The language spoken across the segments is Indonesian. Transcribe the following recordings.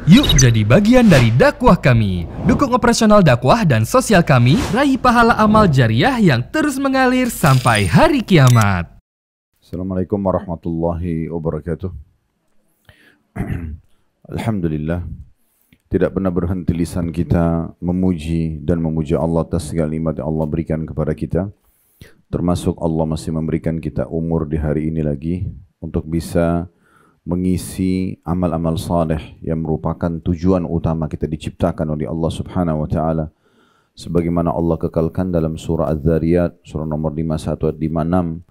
Yuk jadi bagian dari dakwah kami. Dukung operasional dakwah dan sosial kami, raih pahala amal jariah yang terus mengalir sampai hari kiamat. Assalamualaikum warahmatullahi wabarakatuh. Alhamdulillah, tidak pernah berhenti lisan kita memuji dan memuja Allah atas segala nikmat yang Allah berikan kepada kita. Termasuk Allah masih memberikan kita umur di hari ini lagi untuk bisa mengisi amal-amal saleh yang merupakan tujuan utama kita diciptakan oleh Allah Subhanahu wa taala. Sebagaimana Allah kekalkan dalam surah Az-Zariyat, surah nomor 51 ayat 56,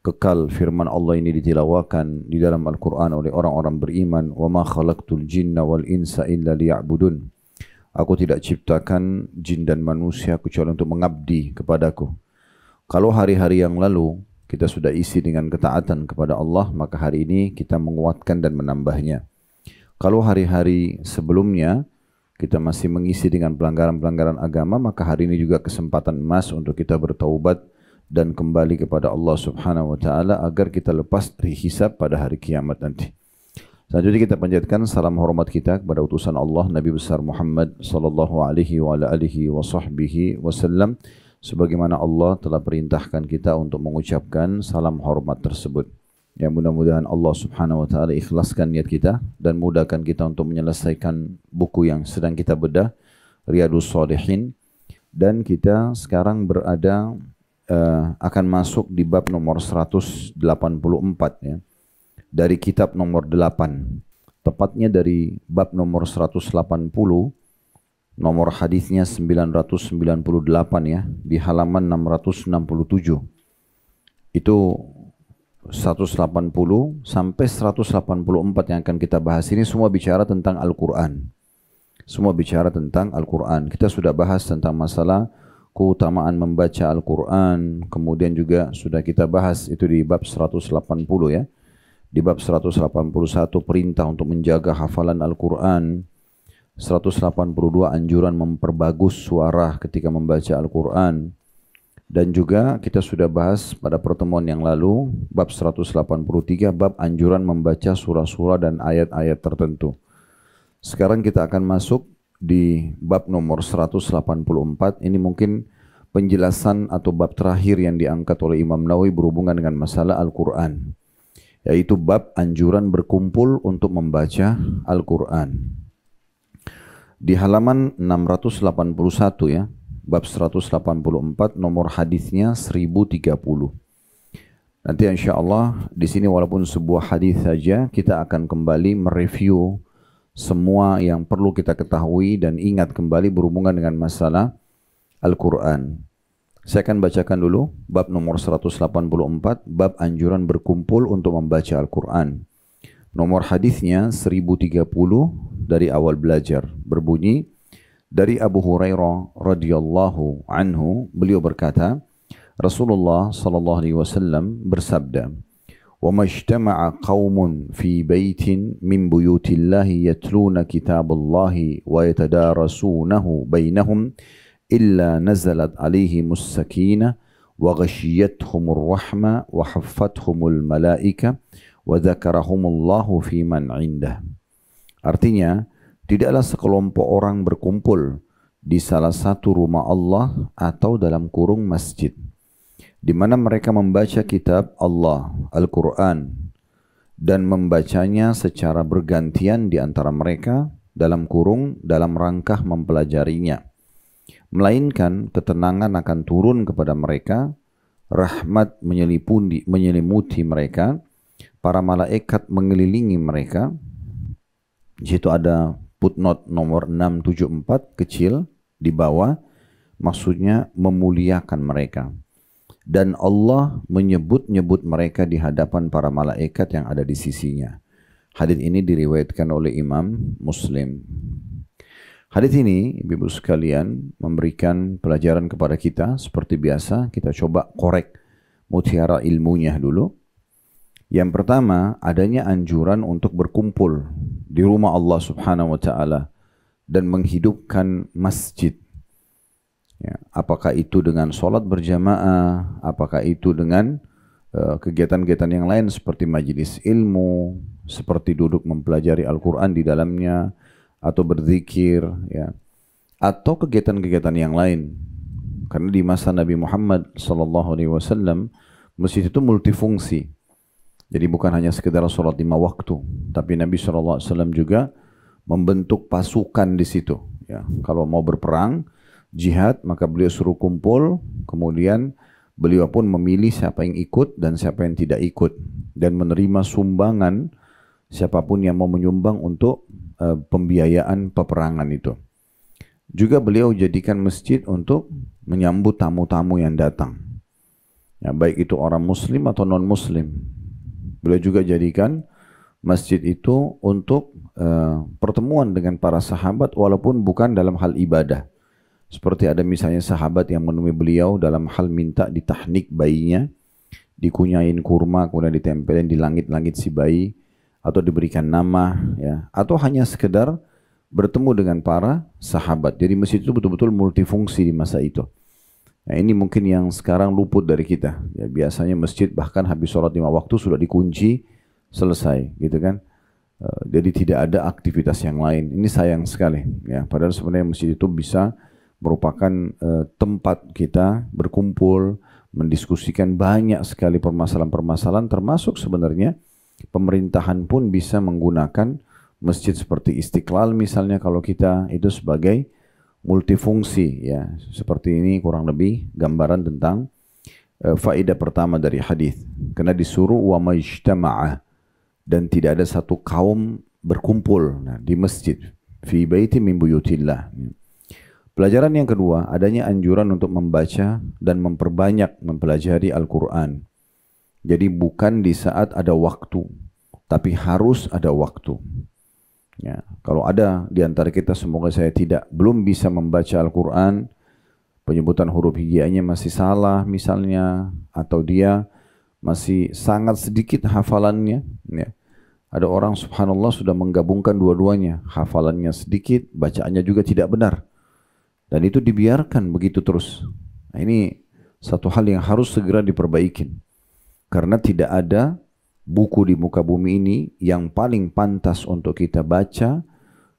kekal firman Allah ini ditilawakan di dalam Al-Quran oleh orang-orang beriman. Wa ma khalaqtul jinna wal insa illa liya'budun. Aku tidak ciptakan jin dan manusia kecuali untuk mengabdi kepadaku. Kalau hari-hari yang lalu kita sudah isi dengan ketaatan kepada Allah, maka hari ini kita menguatkan dan menambahnya. Kalau hari-hari sebelumnya kita masih mengisi dengan pelanggaran-pelanggaran agama, maka hari ini juga kesempatan emas untuk kita bertaubat dan kembali kepada Allah Subhanahu wa taala agar kita lepas dari hisab pada hari kiamat nanti. Selanjutnya kita panjatkan salam hormat kita kepada utusan Allah Nabi besar Muhammad sallallahu alaihi wa ala alihi wa sahbihi wasallam, sebagaimana Allah telah perintahkan kita untuk mengucapkan salam hormat tersebut. Ya, mudah-mudahan Allah Subhanahu wa taala ikhlaskan niat kita dan mudahkan kita untuk menyelesaikan buku yang sedang kita bedah, Riyadhus Shalihin, dan kita sekarang berada akan masuk di bab nomor 184 ya. Dari kitab nomor 8. Tepatnya dari bab nomor 180. Nomor hadisnya 998 ya, di halaman 667. Itu 180 sampai 184 yang akan kita bahas ini semua bicara tentang Al-Quran. Semua bicara tentang Al-Quran. Kita sudah bahas tentang masalah keutamaan membaca Al-Quran. Kemudian juga sudah kita bahas itu di bab 180 ya. Di bab 181 perintah untuk menjaga hafalan Al-Quran. 182 anjuran memperbagus suara ketika membaca Al-Quran. Dan juga kita sudah bahas pada pertemuan yang lalu bab 183 bab anjuran membaca surah-surah dan ayat-ayat tertentu. Sekarang kita akan masuk di bab nomor 184. Ini mungkin penjelasan atau bab terakhir yang diangkat oleh Imam Nawawi berhubungan dengan masalah Al-Quran, yaitu bab anjuran berkumpul untuk membaca Al-Quran. Di halaman 681 ya, bab 184, nomor hadisnya 1030. Nanti insyaallah di sini walaupun sebuah hadis saja, kita akan kembali mereview semua yang perlu kita ketahui dan ingat kembali berhubungan dengan masalah Al-Quran. Saya akan bacakan dulu bab nomor 184, bab anjuran berkumpul untuk membaca Al-Quran. Nomor hadisnya 1030 dari awal belajar, berbunyi dari Abu Hurairah radhiyallahu anhu, beliau berkata, Rasulullah sallallahu alaihi wasallam bersabda, "Wa majtama'a qaumun fi baitin min buyutillahi yatluna kitaballahi wa yatadarasunahu bainahum illa nazalat alaihimus sakinah wa ghashiyatuhumur rahmah wa haffathumul malaika wa dzakarahumullahu fi man 'indah." Artinya, tidaklah sekelompok orang berkumpul di salah satu rumah Allah atau dalam kurung masjid, di mana mereka membaca kitab Allah, Al-Quran, dan membacanya secara bergantian di antara mereka dalam kurung dalam rangka mempelajarinya. Melainkan ketenangan akan turun kepada mereka, rahmat menyelimuti mereka, para malaikat mengelilingi mereka. Di situ ada footnote nomor 674 kecil di bawah, maksudnya memuliakan mereka. Dan Allah menyebut-nyebut mereka di hadapan para malaikat yang ada di sisinya. Hadis ini diriwayatkan oleh Imam Muslim. Hadis ini, ibu-ibu sekalian, memberikan pelajaran kepada kita. Seperti biasa, kita coba korek mutiara ilmunya dulu. Yang pertama, adanya anjuran untuk berkumpul di rumah Allah Subhanahu wa taala dan menghidupkan masjid. Ya, apakah itu dengan sholat berjamaah, apakah itu dengan kegiatan-kegiatan yang lain seperti majelis ilmu, seperti duduk mempelajari Al-Quran di dalamnya, atau berzikir, ya, atau kegiatan-kegiatan yang lain. Karena di masa Nabi Muhammad SAW masjid itu multifungsi. Jadi bukan hanya sekedar sholat 5 waktu, tapi Nabi SAW juga membentuk pasukan di situ. Ya, kalau mau berperang, jihad, maka beliau suruh kumpul, kemudian beliau pun memilih siapa yang ikut dan siapa yang tidak ikut, dan menerima sumbangan siapapun yang mau menyumbang untuk pembiayaan peperangan itu. Juga beliau jadikan masjid untuk menyambut tamu-tamu yang datang, ya, baik itu orang muslim atau non-muslim. Beliau juga jadikan masjid itu untuk pertemuan dengan para sahabat walaupun bukan dalam hal ibadah. Seperti ada misalnya sahabat yang menemui beliau dalam hal minta ditahnik bayinya, dikunyain kurma kemudian ditempelin di langit-langit si bayi, atau diberikan nama, ya, atau hanya sekedar bertemu dengan para sahabat. Jadi masjid itu betul-betul multifungsi di masa itu. Nah, ini mungkin yang sekarang luput dari kita. Ya, biasanya masjid bahkan habis sholat 5 waktu sudah dikunci, selesai, gitu kan. Jadi tidak ada aktivitas yang lain. Ini sayang sekali. Ya, padahal sebenarnya masjid itu bisa merupakan tempat kita berkumpul, mendiskusikan banyak sekali permasalahan-permasalahan, termasuk sebenarnya pemerintahan pun bisa menggunakan masjid seperti Istiqlal misalnya kalau kita itu sebagai multifungsi, ya. Seperti ini kurang lebih gambaran tentang faedah pertama dari hadis. Karena disuruh wa majtama'a, dan tidak ada satu kaum berkumpul di masjid fi baiti min buyutillah. Pelajaran yang kedua, adanya anjuran untuk membaca dan memperbanyak mempelajari Al-Quran. Jadi bukan di saat ada waktu, tapi harus ada waktu. Ya, kalau ada di antara kita, semoga saya tidak, belum bisa membaca Al-Quran, penyebutan huruf hijaiyahnya masih salah misalnya, atau dia masih sangat sedikit hafalannya, ya. Ada orang subhanallah sudah menggabungkan dua-duanya, hafalannya sedikit, bacaannya juga tidak benar. Dan itu dibiarkan begitu terus. Nah, ini satu hal yang harus segera diperbaikin. Karena tidak ada buku di muka bumi ini yang paling pantas untuk kita baca,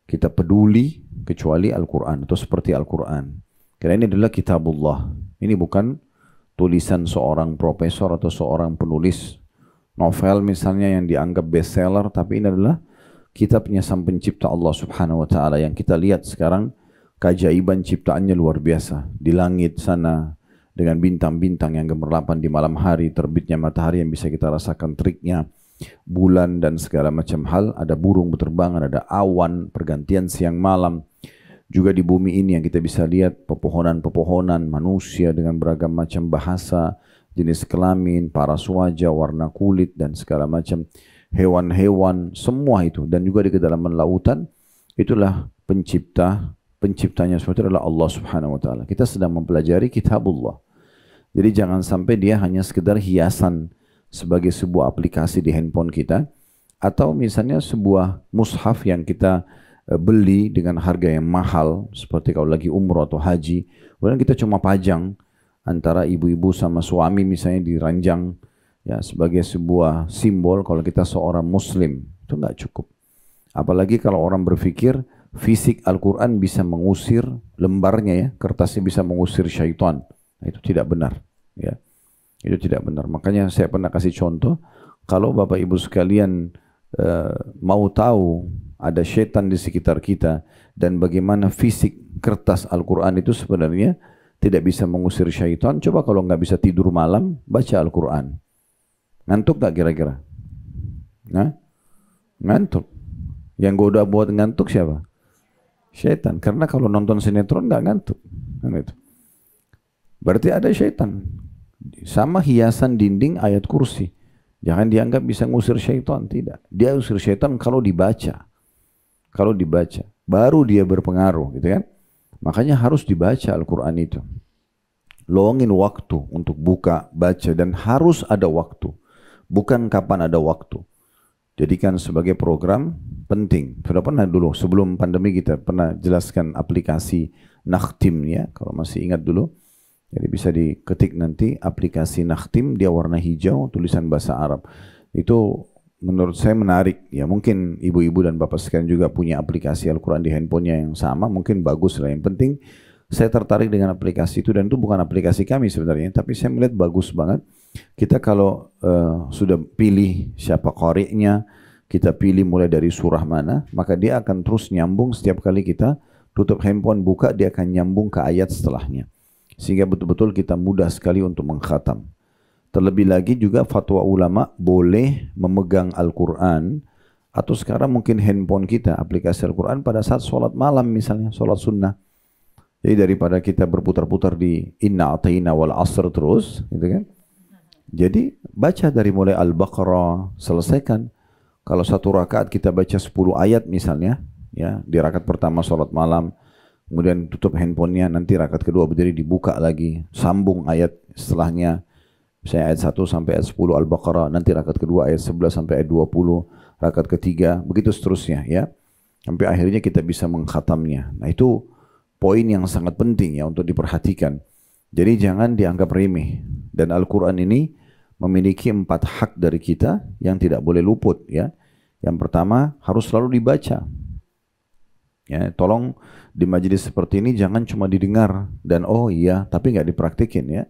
kita peduli, kecuali Al-Quran, atau seperti Al-Quran. Karena ini adalah kitabullah. Ini bukan tulisan seorang profesor atau seorang penulis novel misalnya yang dianggap bestseller, tapi ini adalah kitabnya sang pencipta Allah subhanahu wa ta'ala, yang kita lihat sekarang keajaiban ciptaannya luar biasa. Di langit sana dengan bintang-bintang yang gemerlapan di malam hari, terbitnya matahari yang bisa kita rasakan triknya, bulan dan segala macam hal, ada burung berterbangan, ada awan, pergantian siang malam. Juga di bumi ini yang kita bisa lihat pepohonan-pepohonan, manusia dengan beragam macam bahasa, jenis kelamin, paras wajah, warna kulit dan segala macam hewan-hewan, semua itu. Dan juga di kedalaman lautan, itulah penciptanya seperti adalah Allah subhanahu wa ta'ala. Kita sedang mempelajari kitabullah. Jadi jangan sampai dia hanya sekedar hiasan sebagai sebuah aplikasi di handphone kita, atau misalnya sebuah mushaf yang kita beli dengan harga yang mahal, seperti kalau lagi umroh atau haji, kemudian kita cuma pajang antara ibu-ibu sama suami misalnya di ranjang, ya, sebagai sebuah simbol kalau kita seorang muslim. Itu nggak cukup. Apalagi kalau orang berpikir fisik Al-Quran bisa mengusir lembarnya, ya, kertasnya bisa mengusir syaitan. Nah, itu tidak benar, ya. Itu tidak benar. Makanya saya pernah kasih contoh, kalau Bapak Ibu sekalian mau tahu ada syaitan di sekitar kita dan bagaimana fisik kertas Al-Quran itu sebenarnya tidak bisa mengusir syaitan, coba kalau nggak bisa tidur malam, baca Al-Quran. Ngantuk nggak kira-kira? Nah, ngantuk. Yang goda buat ngantuk siapa? Syaitan. Karena kalau nonton sinetron nggak ngantuk. Berarti ada syaitan. Sama hiasan dinding ayat kursi. Jangan dianggap bisa ngusir syaitan. Tidak. Dia usir syaitan kalau dibaca. Kalau dibaca. Baru dia berpengaruh, gitu kan. Makanya harus dibaca Al-Quran itu. Luangin waktu untuk buka, baca, dan harus ada waktu. Bukan kapan ada waktu. Jadikan sebagai program penting. Sudah pernah dulu, sebelum pandemi kita pernah jelaskan aplikasi Nakhtim, ya, kalau masih ingat dulu. Jadi bisa diketik nanti aplikasi Nakhtim, dia warna hijau, tulisan bahasa Arab. Itu menurut saya menarik. Ya mungkin ibu-ibu dan bapak sekalian juga punya aplikasi Al-Quran di handphonenya yang sama, mungkin bagus lah. Yang penting saya tertarik dengan aplikasi itu, dan itu bukan aplikasi kami sebenarnya, tapi saya melihat bagus banget. Kita kalau sudah pilih siapa qari'nya, kita pilih mulai dari surah mana, maka dia akan terus nyambung setiap kali kita tutup handphone, buka, dia akan nyambung ke ayat setelahnya. Sehingga betul-betul kita mudah sekali untuk mengkhatam. Terlebih lagi juga fatwa ulama boleh memegang Al-Quran, atau sekarang mungkin handphone kita, aplikasi Al-Quran pada saat sholat malam misalnya, sholat sunnah. Jadi daripada kita berputar-putar di Inna Atayna wal Asr terus, gitu kan? Jadi baca dari mulai Al-Baqarah, selesaikan. Kalau satu rakaat kita baca 10 ayat misalnya, ya di rakaat pertama sholat malam, kemudian tutup handphonenya, nanti rakaat kedua berdiri dibuka lagi, sambung ayat setelahnya, misalnya ayat 1 sampai ayat 10 Al-Baqarah, nanti rakaat kedua ayat 11 sampai ayat 20, rakaat ketiga, begitu seterusnya ya. Sampai akhirnya kita bisa mengkhatamnya. Nah itu poin yang sangat penting ya untuk diperhatikan. Jadi jangan dianggap remeh. Dan Al-Quran ini memiliki 4 hak dari kita yang tidak boleh luput ya. Yang pertama harus selalu dibaca. Ya, tolong di majelis seperti ini jangan cuma didengar dan oh iya tapi nggak dipraktikin ya.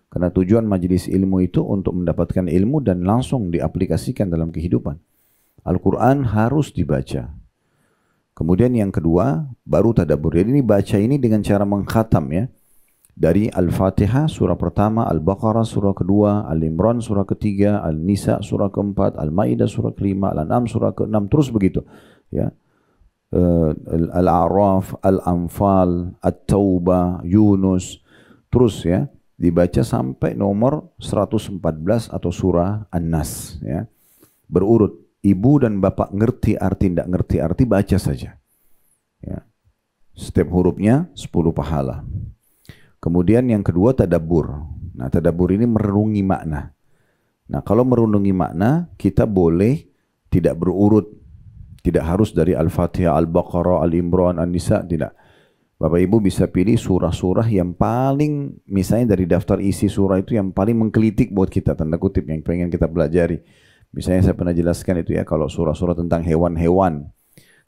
Karena tujuan majelis ilmu itu untuk mendapatkan ilmu dan langsung diaplikasikan dalam kehidupan. Al-Quran harus dibaca. Kemudian yang kedua, baru tadabbur. Jadi ini baca ini dengan cara mengkhatam ya. Dari Al-Fatihah surah pertama, Al-Baqarah surah kedua, Al-Imran surah ketiga, Al-Nisa surah keempat, Al-Maidah surah kelima, Al-An'am surah keenam, terus begitu. Ya. Al-A'raf, Al-Anfal, At-Taubah, Yunus, terus ya. Dibaca sampai nomor 114 atau surah An-Nas ya. Berurut. Ibu dan bapak ngerti arti, tidak ngerti arti, baca saja. Ya. Setiap hurufnya 10 pahala. Kemudian yang kedua tadabbur. Nah tadabbur ini merenungi makna. Nah kalau merenungi makna, kita boleh tidak berurut. Tidak harus dari Al-Fatihah, Al-Baqarah, Al-Imran, An-Nisa, tidak. Bapak Ibu bisa pilih surah-surah yang paling, misalnya dari daftar isi surah itu yang paling menggelitik buat kita, tanda kutip, yang pengen kita pelajari. Misalnya saya pernah jelaskan itu ya, kalau surah-surah tentang hewan-hewan.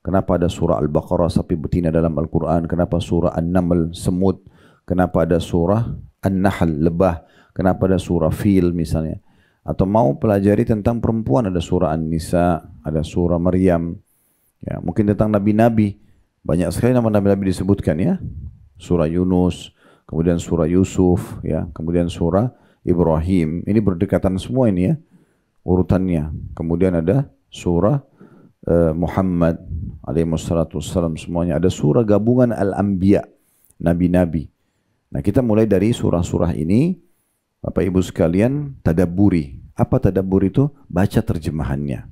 Kenapa ada surah Al-Baqarah sapi betina dalam Al-Quran? Kenapa surah An-Naml semut? Kenapa ada surah An-Nahl lebah? Kenapa ada surah Fil misalnya? Atau mau pelajari tentang perempuan, ada surah An-Nisa, ada surah Maryam. Ya, mungkin tentang nabi-nabi. Banyak sekali nama nabi-nabi disebutkan ya. Surah Yunus, kemudian surah Yusuf, ya, kemudian surah Ibrahim. Ini berdekatan semua ini ya. Urutannya. Kemudian ada surah Muhammad alaihi wassalatu wassalam, semuanya. Ada surah gabungan Al-Anbiya, nabi-nabi. Nah kita mulai dari surah-surah ini, Bapak Ibu sekalian, tadabburi. Apa tadabbur itu? Baca terjemahannya.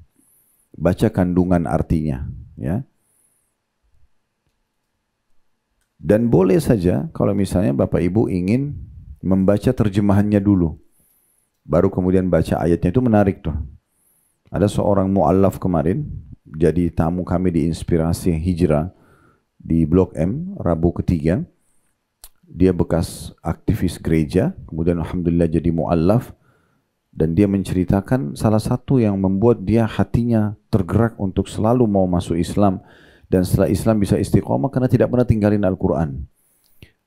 Baca kandungan artinya. Ya. Dan boleh saja kalau misalnya Bapak Ibu ingin membaca terjemahannya dulu. Baru kemudian baca ayatnya, itu menarik tuh. Ada seorang mu'allaf kemarin, jadi tamu kami di Inspirasi Hijrah di Blok M, Rabu ketiga. Dia bekas aktivis gereja, kemudian alhamdulillah jadi mu'allaf. Dan dia menceritakan salah satu yang membuat dia hatinya tergerak untuk selalu mau masuk Islam. Dan setelah Islam bisa istiqomah karena tidak pernah tinggalin Al-Quran.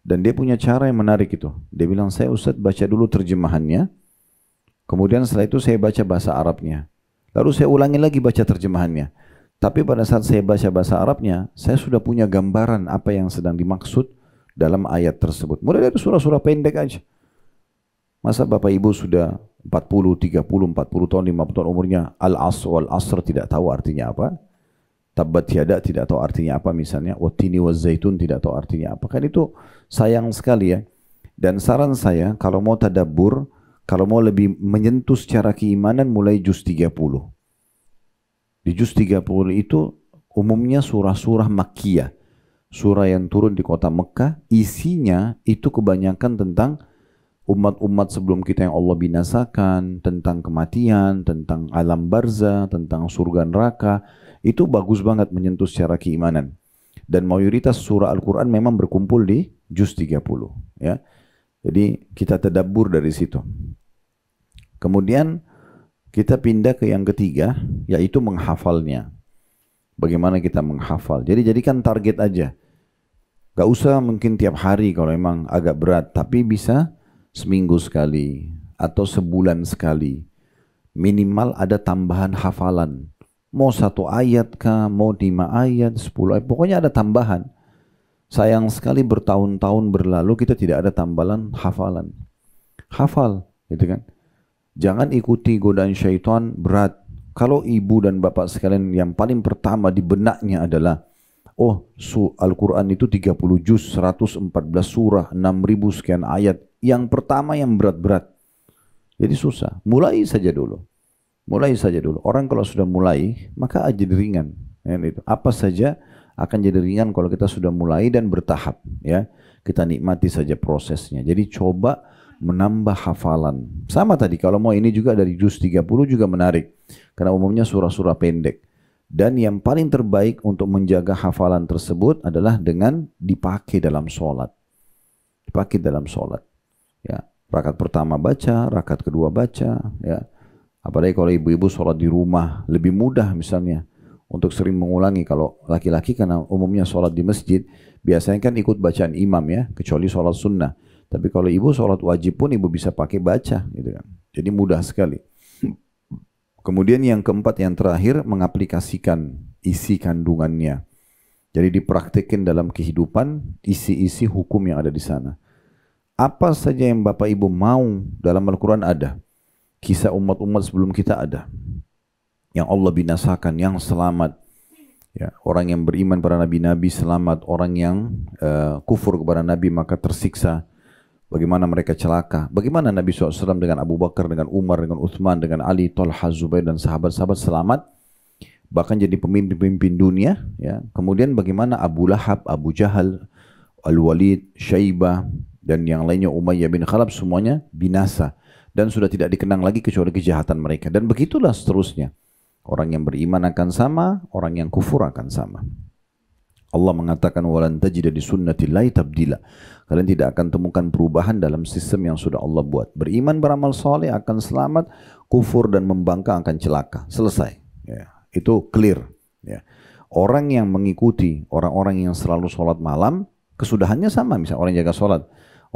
Dan dia punya cara yang menarik itu. Dia bilang, saya Ustaz baca dulu terjemahannya. Kemudian setelah itu saya baca bahasa Arabnya. Lalu saya ulangi lagi baca terjemahannya. Tapi pada saat saya baca bahasa Arabnya, saya sudah punya gambaran apa yang sedang dimaksud dalam ayat tersebut. Mulai dari surah-surah pendek aja. Masa Bapak Ibu sudah 40, 30, 40 tahun, 50 tahun umurnya, Al-Asr wal-Asr tidak tahu artinya apa. Tabbat yada tidak tahu artinya apa misalnya. Wattini waz-zaitun tidak tahu artinya apa. Kan itu sayang sekali ya. Dan saran saya kalau mau tadabbur, kalau mau lebih menyentuh secara keimanan, mulai juz 30. Di juz 30 itu umumnya surah-surah Makkiyah. Surah yang turun di kota Mekah, isinya itu kebanyakan tentang umat-umat sebelum kita yang Allah binasakan, tentang kematian, tentang alam barzah, tentang surga neraka. Itu bagus banget menyentuh secara keimanan. Dan mayoritas surah Al-Quran memang berkumpul di juz 30. Ya. Jadi kita tadabbur dari situ. Kemudian Kita pindah ke yang ketiga, yaitu menghafalnya. Bagaimana kita menghafal? Jadi jadikan target aja. Gak usah mungkin tiap hari kalau memang agak berat, tapi bisa seminggu sekali atau sebulan sekali. Minimal ada tambahan hafalan. Mau 1 ayat kah, mau 5 ayat, 10 ayat, pokoknya ada tambahan. Sayang sekali bertahun-tahun berlalu kita tidak ada tambahan hafalan. Hafal, gitu kan? Jangan ikuti godaan syaitan berat. Kalau ibu dan bapak sekalian yang paling pertama di benaknya adalah, oh Al-Quran itu 30 juz, 114 surah, 6.000 sekian ayat. Yang pertama yang berat-berat. Jadi susah. Mulai saja dulu. Mulai saja dulu. Orang kalau sudah mulai, maka jadi ringan. Apa saja akan jadi ringan kalau kita sudah mulai dan bertahap. Ya, kita nikmati saja prosesnya. Jadi coba menambah hafalan. Sama tadi, kalau mau ini juga dari juz 30 juga menarik. Karena umumnya surah-surah pendek. Dan yang paling terbaik untuk menjaga hafalan tersebut adalah dengan dipakai dalam sholat. Dipakai dalam sholat. Ya, rakaat pertama baca, rakaat kedua baca. Ya, apalagi kalau ibu-ibu sholat di rumah, lebih mudah misalnya. Untuk sering mengulangi. Kalau laki-laki karena umumnya sholat di masjid, biasanya kan ikut bacaan imam ya, kecuali sholat sunnah. Tapi kalau ibu sholat wajib pun ibu bisa pakai baca, gitu kan. Jadi mudah sekali. Kemudian yang keempat, yang terakhir, mengaplikasikan isi kandungannya. Jadi dipraktikkan dalam kehidupan isi-isi hukum yang ada di sana. Apa saja yang Bapak Ibu mau dalam Al-Quran ada. Kisah umat-umat sebelum kita ada. Yang Allah binasakan, yang selamat. Ya, orang yang beriman pada nabi-nabi selamat. Orang yang kufur kepada nabi maka tersiksa. Bagaimana mereka celaka. Bagaimana Nabi SAW dengan Abu Bakar, dengan Umar, dengan Uthman, dengan Ali, Talha, Zubair, dan sahabat-sahabat selamat. Bahkan jadi pemimpin-pemimpin dunia. Ya. Kemudian bagaimana Abu Lahab, Abu Jahal, Al-Walid, Syaibah, dan yang lainnya Umayyah bin Khalaf semuanya binasa. Dan sudah tidak dikenang lagi kecuali kejahatan mereka. Dan begitulah seterusnya. Orang yang beriman akan sama, orang yang kufur akan sama. Allah mengatakan walan tajida di sunnatillahi tabdila. Kalian tidak akan temukan perubahan dalam sistem yang sudah Allah buat. Beriman beramal soleh akan selamat, kufur dan membangkang akan celaka. Selesai. Ya, itu clear. Ya. Orang yang mengikuti orang-orang yang selalu sholat malam, kesudahannya sama. Misalnya orang jaga sholat.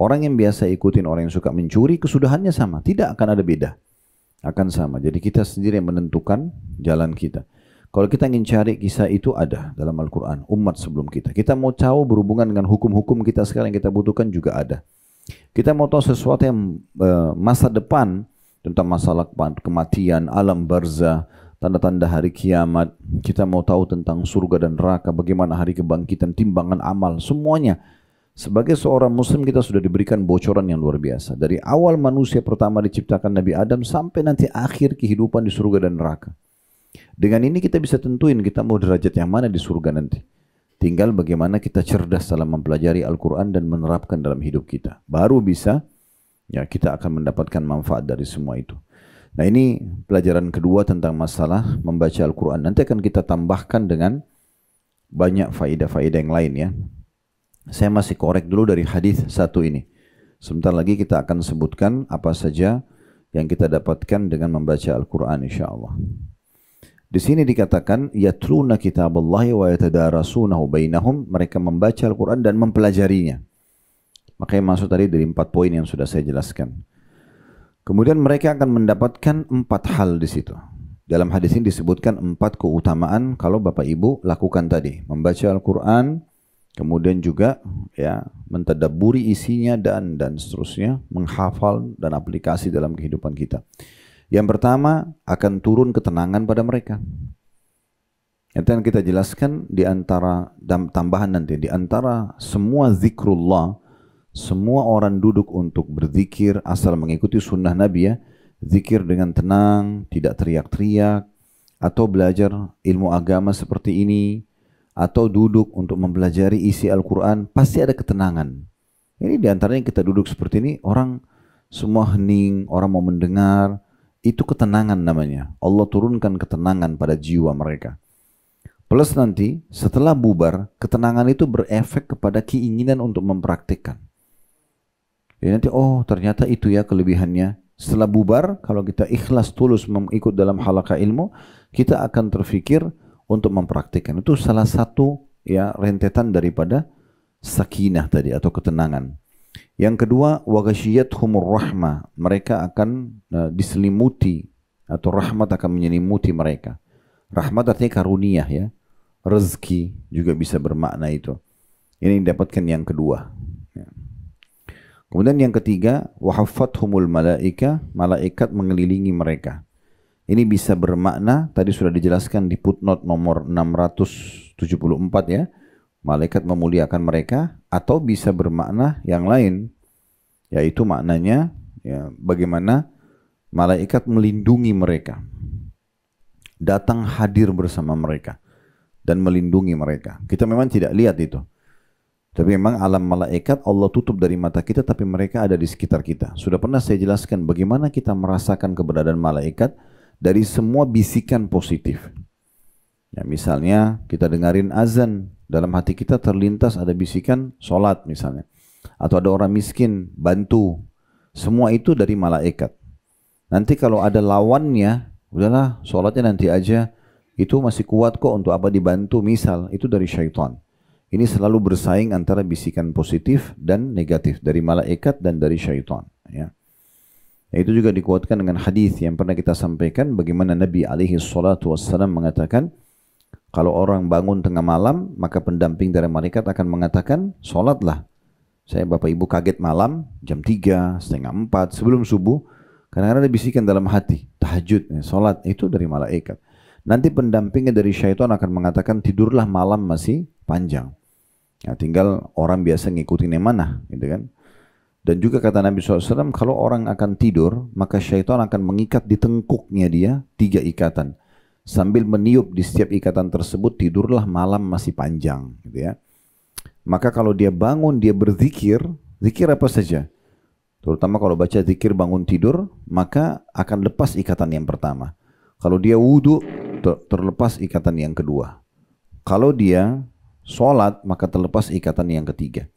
Orang yang biasa ikutin orang yang suka mencuri, kesudahannya sama. Tidak akan ada beda. Akan sama. Jadi kita sendiri yang menentukan jalan kita. Kalau kita ingin cari kisah itu ada dalam Al-Quran, umat sebelum kita. Kita mau tahu berhubungan dengan hukum-hukum kita sekarang yang kita butuhkan juga ada. Kita mau tahu sesuatu yang masa depan, tentang masalah kematian, alam barzah, tanda-tanda hari kiamat. Kita mau tahu tentang surga dan neraka, bagaimana hari kebangkitan, timbangan amal, semuanya. Sebagai seorang muslim kita sudah diberikan bocoran yang luar biasa. Dari awal manusia pertama diciptakan Nabi Adam sampai nanti akhir kehidupan di surga dan neraka. Dengan ini kita bisa tentuin kita mau derajat yang mana di surga nanti. Tinggal bagaimana kita cerdas dalam mempelajari Al-Quran dan menerapkan dalam hidup kita. Baru bisa, ya kita akan mendapatkan manfaat dari semua itu. Nah ini pelajaran kedua tentang masalah membaca Al-Quran. Nanti akan kita tambahkan dengan banyak faedah-faedah yang lain ya. Saya masih korek dulu dari hadis satu ini. Sebentar lagi kita akan sebutkan apa saja yang kita dapatkan dengan membaca Al-Quran insyaAllah. Di sini dikatakan yatluna kitaballahi wa yatadarasunahu bainahum, mereka membaca Al-Quran dan mempelajarinya. Makanya maksud tadi dari 4 poin yang sudah saya jelaskan. Kemudian mereka akan mendapatkan 4 hal di situ. Dalam hadis ini disebutkan 4 keutamaan kalau Bapak Ibu lakukan tadi, membaca Al-Quran, kemudian juga ya mentadabburi isinya dan seterusnya, menghafal dan aplikasi dalam kehidupan kita. Yang pertama akan turun ketenangan pada mereka. Itu yang kita jelaskan di antara tambahan nanti, di antara semua zikrullah, semua orang duduk untuk berzikir asal mengikuti sunnah Nabi ya, zikir dengan tenang, tidak teriak-teriak, atau belajar ilmu agama seperti ini, atau duduk untuk mempelajari isi Al-Quran, pasti ada ketenangan. Ini di antaranya kita duduk seperti ini, orang semua hening, orang mau mendengar. Itu ketenangan namanya. Allah turunkan ketenangan pada jiwa mereka. Plus nanti setelah bubar, ketenangan itu berefek kepada keinginan untuk mempraktikkan. Jadi nanti oh ternyata itu ya kelebihannya. Setelah bubar, kalau kita ikhlas tulus mengikut dalam halaqah ilmu, kita akan terfikir untuk mempraktikkan. Itu salah satu ya rentetan daripada sakinah tadi atau ketenangan. Yang kedua, wa ghashiyatuhumur rahmah. Mereka akan diselimuti atau rahmat akan menyelimuti mereka. Rahmat artinya karunia ya. Rezeki juga bisa bermakna itu. Ini didapatkan yang kedua. Kemudian yang ketiga, wahaffathumul malaika, malaikat mengelilingi mereka. Ini bisa bermakna, tadi sudah dijelaskan di footnote nomor 674 ya, malaikat memuliakan mereka, atau bisa bermakna yang lain, yaitu maknanya ya, bagaimana malaikat melindungi mereka, datang hadir bersama mereka, dan melindungi mereka. Kita memang tidak lihat itu. Tapi memang alam malaikat Allah tutup dari mata kita, tapi mereka ada di sekitar kita. Sudah pernah saya jelaskan bagaimana kita merasakan keberadaan malaikat dari semua bisikan positif. Ya, misalnya kita dengarin azan, dalam hati kita terlintas ada bisikan sholat misalnya. Atau ada orang miskin, bantu. Semua itu dari malaikat. Nanti kalau ada lawannya, udahlah sholatnya nanti aja, itu masih kuat kok untuk apa dibantu, misal, itu dari syaitan. Ini selalu bersaing antara bisikan positif dan negatif dari malaikat dan dari syaitan. Ya. Itu juga dikuatkan dengan hadis yang pernah kita sampaikan bagaimana Nabi SAW mengatakan kalau orang bangun tengah malam maka pendamping dari malaikat akan mengatakan sholatlah. Saya bapak ibu kaget malam jam 3, setengah 4 sebelum subuh kadang-kadang ada bisikan dalam hati tahajud, sholat itu dari malaikat. Nanti pendampingnya dari syaitan akan mengatakan tidurlah malam masih panjang. Ya, tinggal orang biasa ngikutin yang mana, gitu kan? Dan juga kata Nabi SAW, kalau orang akan tidur, maka syaitan akan mengikat di tengkuknya dia 3 ikatan. Sambil meniup di setiap ikatan tersebut, tidurlah malam masih panjang, gitu ya. Maka kalau dia bangun, dia berzikir, zikir apa saja. Terutama kalau baca zikir bangun tidur, maka akan lepas ikatan yang pertama. Kalau dia wudu, terlepas ikatan yang kedua. Kalau dia sholat, maka terlepas ikatan yang ketiga.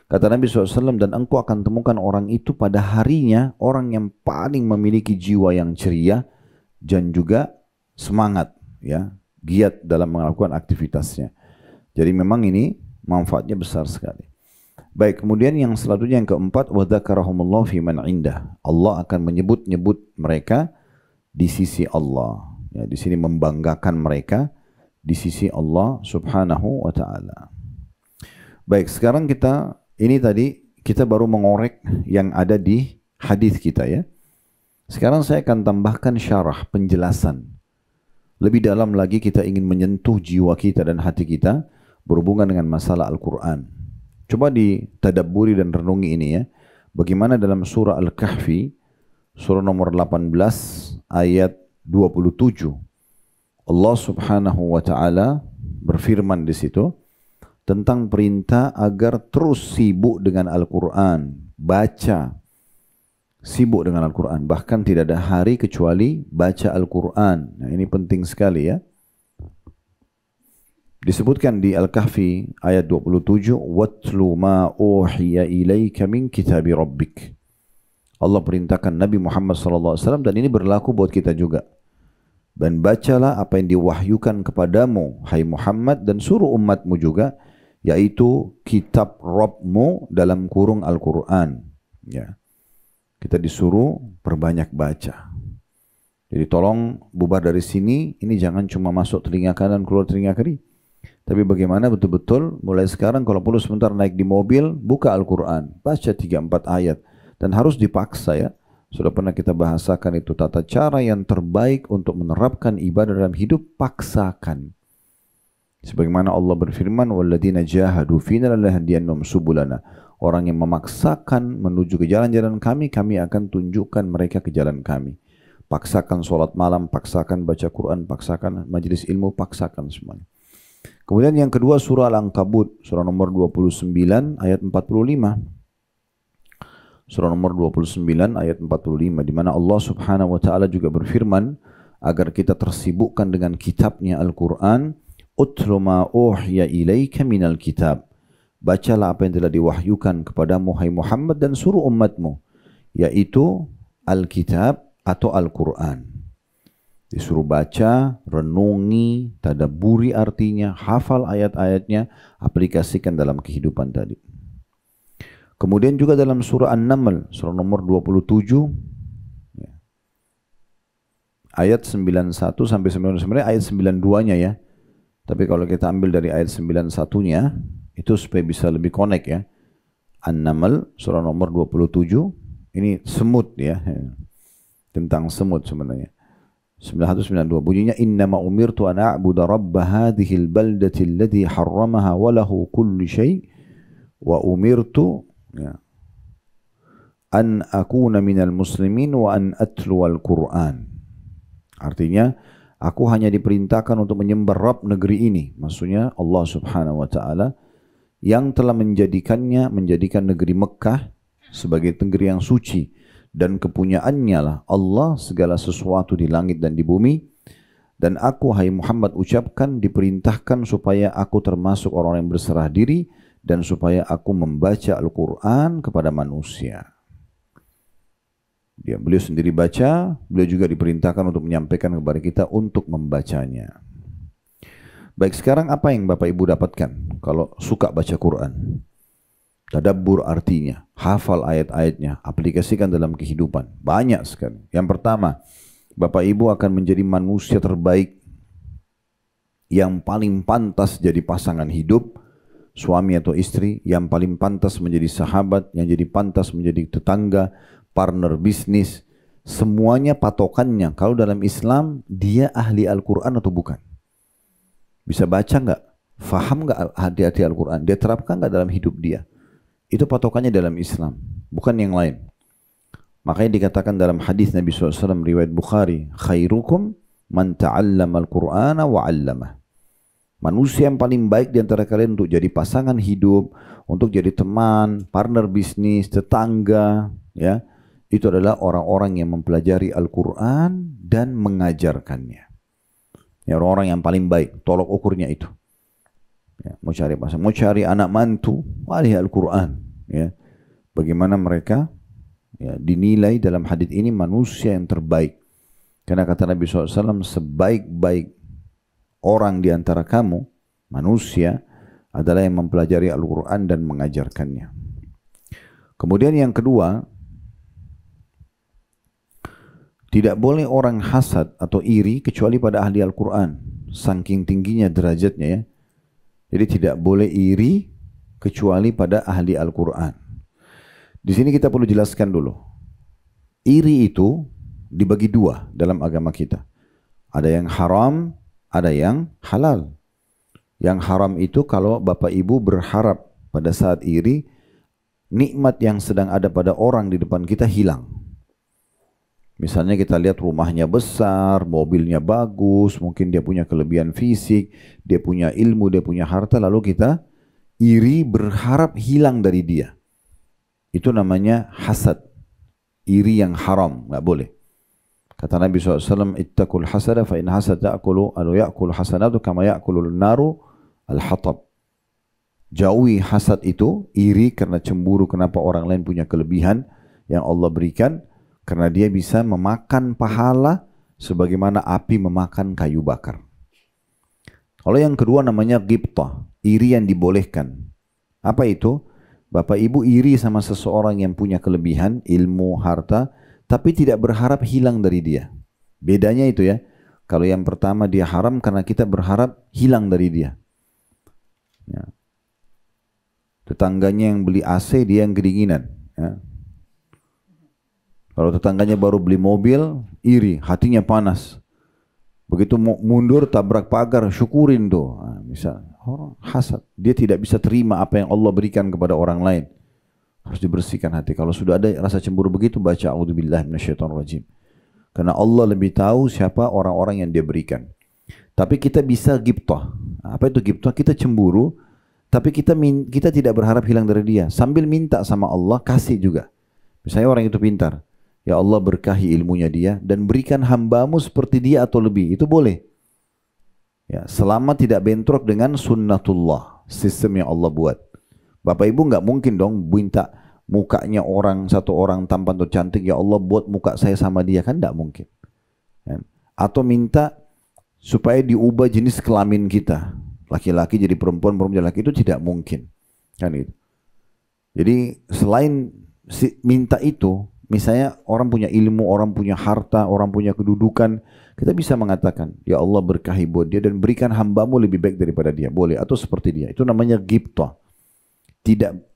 Kata Nabi SAW, dan engkau akan temukan orang itu pada harinya, orang yang paling memiliki jiwa yang ceria, dan juga semangat, ya, giat dalam melakukan aktivitasnya. Jadi memang ini manfaatnya besar sekali. Baik, kemudian yang selanjutnya yang keempat, wa dzakarahumullahu fi man indah. Allah akan menyebut-nyebut mereka di sisi Allah. Ya, di sini membanggakan mereka di sisi Allah Subhanahu wa taala. Baik, sekarang ini tadi kita baru mengorek yang ada di hadis kita ya. Sekarang saya akan tambahkan syarah, penjelasan. Lebih dalam lagi kita ingin menyentuh jiwa kita dan hati kita berhubungan dengan masalah Al-Qur'an. Coba ditadabburi dan renungi ini ya. Bagaimana dalam surah Al-Kahfi, surah nomor 18 ayat 27. Allah Subhanahu wa taala berfirman di situ tentang perintah agar terus sibuk dengan Al-Qur'an, baca, sibuk dengan Al-Qur'an, bahkan tidak ada hari kecuali baca Al-Qur'an. Nah, ini penting sekali ya. Disebutkan di Al-Kahfi ayat 27, "Watlu ma uhiya ilaika min kitabi rabbik." Allah perintahkan Nabi Muhammad SAW dan ini berlaku buat kita juga. Dan bacalah apa yang diwahyukan kepadamu, hai Muhammad, dan suruh umatmu juga, yaitu kitab Rabbmu dalam kurung Al-Quran. Ya. Kita disuruh perbanyak baca. Jadi tolong bubar dari sini, ini jangan cuma masuk telinga kanan, keluar telinga kiri. Tapi bagaimana betul-betul mulai sekarang kalau perlu sebentar naik di mobil, buka Al-Quran, baca 3-4 ayat. Dan harus dipaksa ya. Sudah pernah kita bahasakan itu tata cara yang terbaik untuk menerapkan ibadah dalam hidup, paksakan. Sebagaimana Allah berfirman, "Walladzina jahadu fina lanahdiyannahum subulana." Orang yang memaksakan menuju ke jalan-jalan kami, kami akan tunjukkan mereka ke jalan kami. Paksakan sholat malam, paksakan baca Quran, paksakan majelis ilmu, paksakan semuanya. Kemudian yang kedua surah Al-Ankabut, surah nomor 29 ayat 45. Surah nomor 29 ayat 45 di mana Allah Subhanahu wa taala juga berfirman agar kita tersibukkan dengan kitabnya Al-Qur'an, "Utlu ma uhiya ilaika minal kitab." Bacalah apa yang telah diwahyukan kepadamu hai Muhammad dan suruh umatmu, yaitu Alkitab atau Al-Quran. Disuruh baca, renungi, tadabburi artinya, hafal ayat-ayatnya, aplikasikan dalam kehidupan tadi. Kemudian juga dalam surah An-Naml, surah nomor 27, ayat 91 sampai 90, sebenarnya ayat 92-nya ya. Tapi kalau kita ambil dari ayat 91-nya, itu supaya bisa lebih connect ya. An-Naml, surah nomor 27, ini semut ya. Tentang semut sebenarnya. 9192 bunyinya, innama umirtu an a'budu rabba hadhil baldati alladhi harramaha wa lahu kullu syai' wa umirtu ya, an akuna minal muslimin wa an atlu al-Qur'an. Artinya, aku hanya diperintahkan untuk menyembah Rabb negeri ini. Maksudnya Allah subhanahu wa ta'ala yang telah menjadikan negeri Mekah sebagai negeri yang suci. Dan kepunyaannya lah Allah segala sesuatu di langit dan di bumi. Dan aku, hai Muhammad, ucapkan diperintahkan supaya aku termasuk orang yang berserah diri dan supaya aku membaca Al-Quran kepada manusia. Beliau sendiri baca, beliau juga diperintahkan untuk menyampaikan kepada kita untuk membacanya. Baik, sekarang apa yang Bapak Ibu dapatkan kalau suka baca Quran? Tadabbur artinya, hafal ayat-ayatnya, aplikasikan dalam kehidupan. Banyak sekali. Yang pertama, Bapak Ibu akan menjadi manusia terbaik yang paling pantas jadi pasangan hidup, suami atau istri, yang paling pantas menjadi sahabat, yang jadi pantas menjadi tetangga, partner bisnis. Semuanya patokannya, kalau dalam Islam, dia ahli Al-Quran atau bukan? Bisa baca nggak? Faham nggak hati-hati Al-Quran? Dia terapkan nggak dalam hidup dia? Itu patokannya dalam Islam, bukan yang lain. Makanya dikatakan dalam hadis Nabi SAW riwayat Bukhari, khairukum man ta'allama al-Qur'ana wa 'allamah. Manusia yang paling baik di antara kalian untuk jadi pasangan hidup, untuk jadi teman, partner bisnis, tetangga, ya, itu adalah orang-orang yang mempelajari Al-Quran dan mengajarkannya. Ya, orang-orang yang paling baik, tolok ukurnya itu. Ya, mau cari pasangan, mau cari anak mantu, ahli Al-Quran. Ya, bagaimana mereka ya, dinilai dalam hadis ini manusia yang terbaik. Karena kata Nabi SAW, sebaik-baik orang di antara kamu, manusia, adalah yang mempelajari Al-Quran dan mengajarkannya. Kemudian yang kedua, tidak boleh orang hasad atau iri kecuali pada ahli Al-Quran. Saking tingginya derajatnya ya. Jadi tidak boleh iri kecuali pada ahli Al-Quran. Di sini kita perlu jelaskan dulu. Iri itu dibagi dua dalam agama kita. Ada yang haram, ada yang halal. Yang haram itu kalau Bapak Ibu berharap pada saat iri, nikmat yang sedang ada pada orang di depan kita hilang. Misalnya kita lihat rumahnya besar, mobilnya bagus, mungkin dia punya kelebihan fisik, dia punya ilmu, dia punya harta, lalu kita iri berharap hilang dari dia. Itu namanya hasad. Iri yang haram, nggak boleh. Kata Nabi SAW, ittaqul hasada fa in hasad ya'kulu hasanatu kama ya'kulul naru al-hatab. Jauhi hasad itu, iri karena cemburu kenapa orang lain punya kelebihan yang Allah berikan. Karena dia bisa memakan pahala sebagaimana api memakan kayu bakar. Kalau yang kedua namanya ghibtah, iri yang dibolehkan. Apa itu? Bapak Ibu iri sama seseorang yang punya kelebihan, ilmu, harta, tapi tidak berharap hilang dari dia. Bedanya itu ya. Kalau yang pertama dia haram karena kita berharap hilang dari dia. Ya. Tetangganya yang beli AC, dia yang kedinginan. Ya. Kalau tetangganya baru beli mobil, iri, hatinya panas. Begitu mundur, tabrak pagar, syukurin tuh. Nah, misal, orang hasad. Dia tidak bisa terima apa yang Allah berikan kepada orang lain. Harus dibersihkan hati. Kalau sudah ada rasa cemburu begitu, baca a'udzubillahi minasyaitonirrajim. Karena Allah lebih tahu siapa orang-orang yang dia berikan. Tapi kita bisa ghibtah. Apa itu ghibtah? Kita cemburu, tapi kita tidak berharap hilang dari dia. Sambil minta sama Allah, kasih juga. Misalnya orang itu pintar. Ya Allah berkahi ilmunya dia dan berikan hambamu seperti dia atau lebih. Itu boleh. Ya, selama tidak bentrok dengan sunnatullah, sistem yang Allah buat. Bapak Ibu nggak mungkin dong minta mukanya orang, satu orang tampan atau cantik, ya Allah buat muka saya sama dia, kan tidak mungkin. Kan? Atau minta supaya diubah jenis kelamin kita, laki-laki jadi perempuan, perempuan jadi laki, itu tidak mungkin. Kan gitu. Jadi selain minta itu, misalnya orang punya ilmu, orang punya harta, orang punya kedudukan, kita bisa mengatakan, ya Allah berkahi buat dia dan berikan hambamu lebih baik daripada dia. Boleh, atau seperti dia. Itu namanya ghibtah. Tidak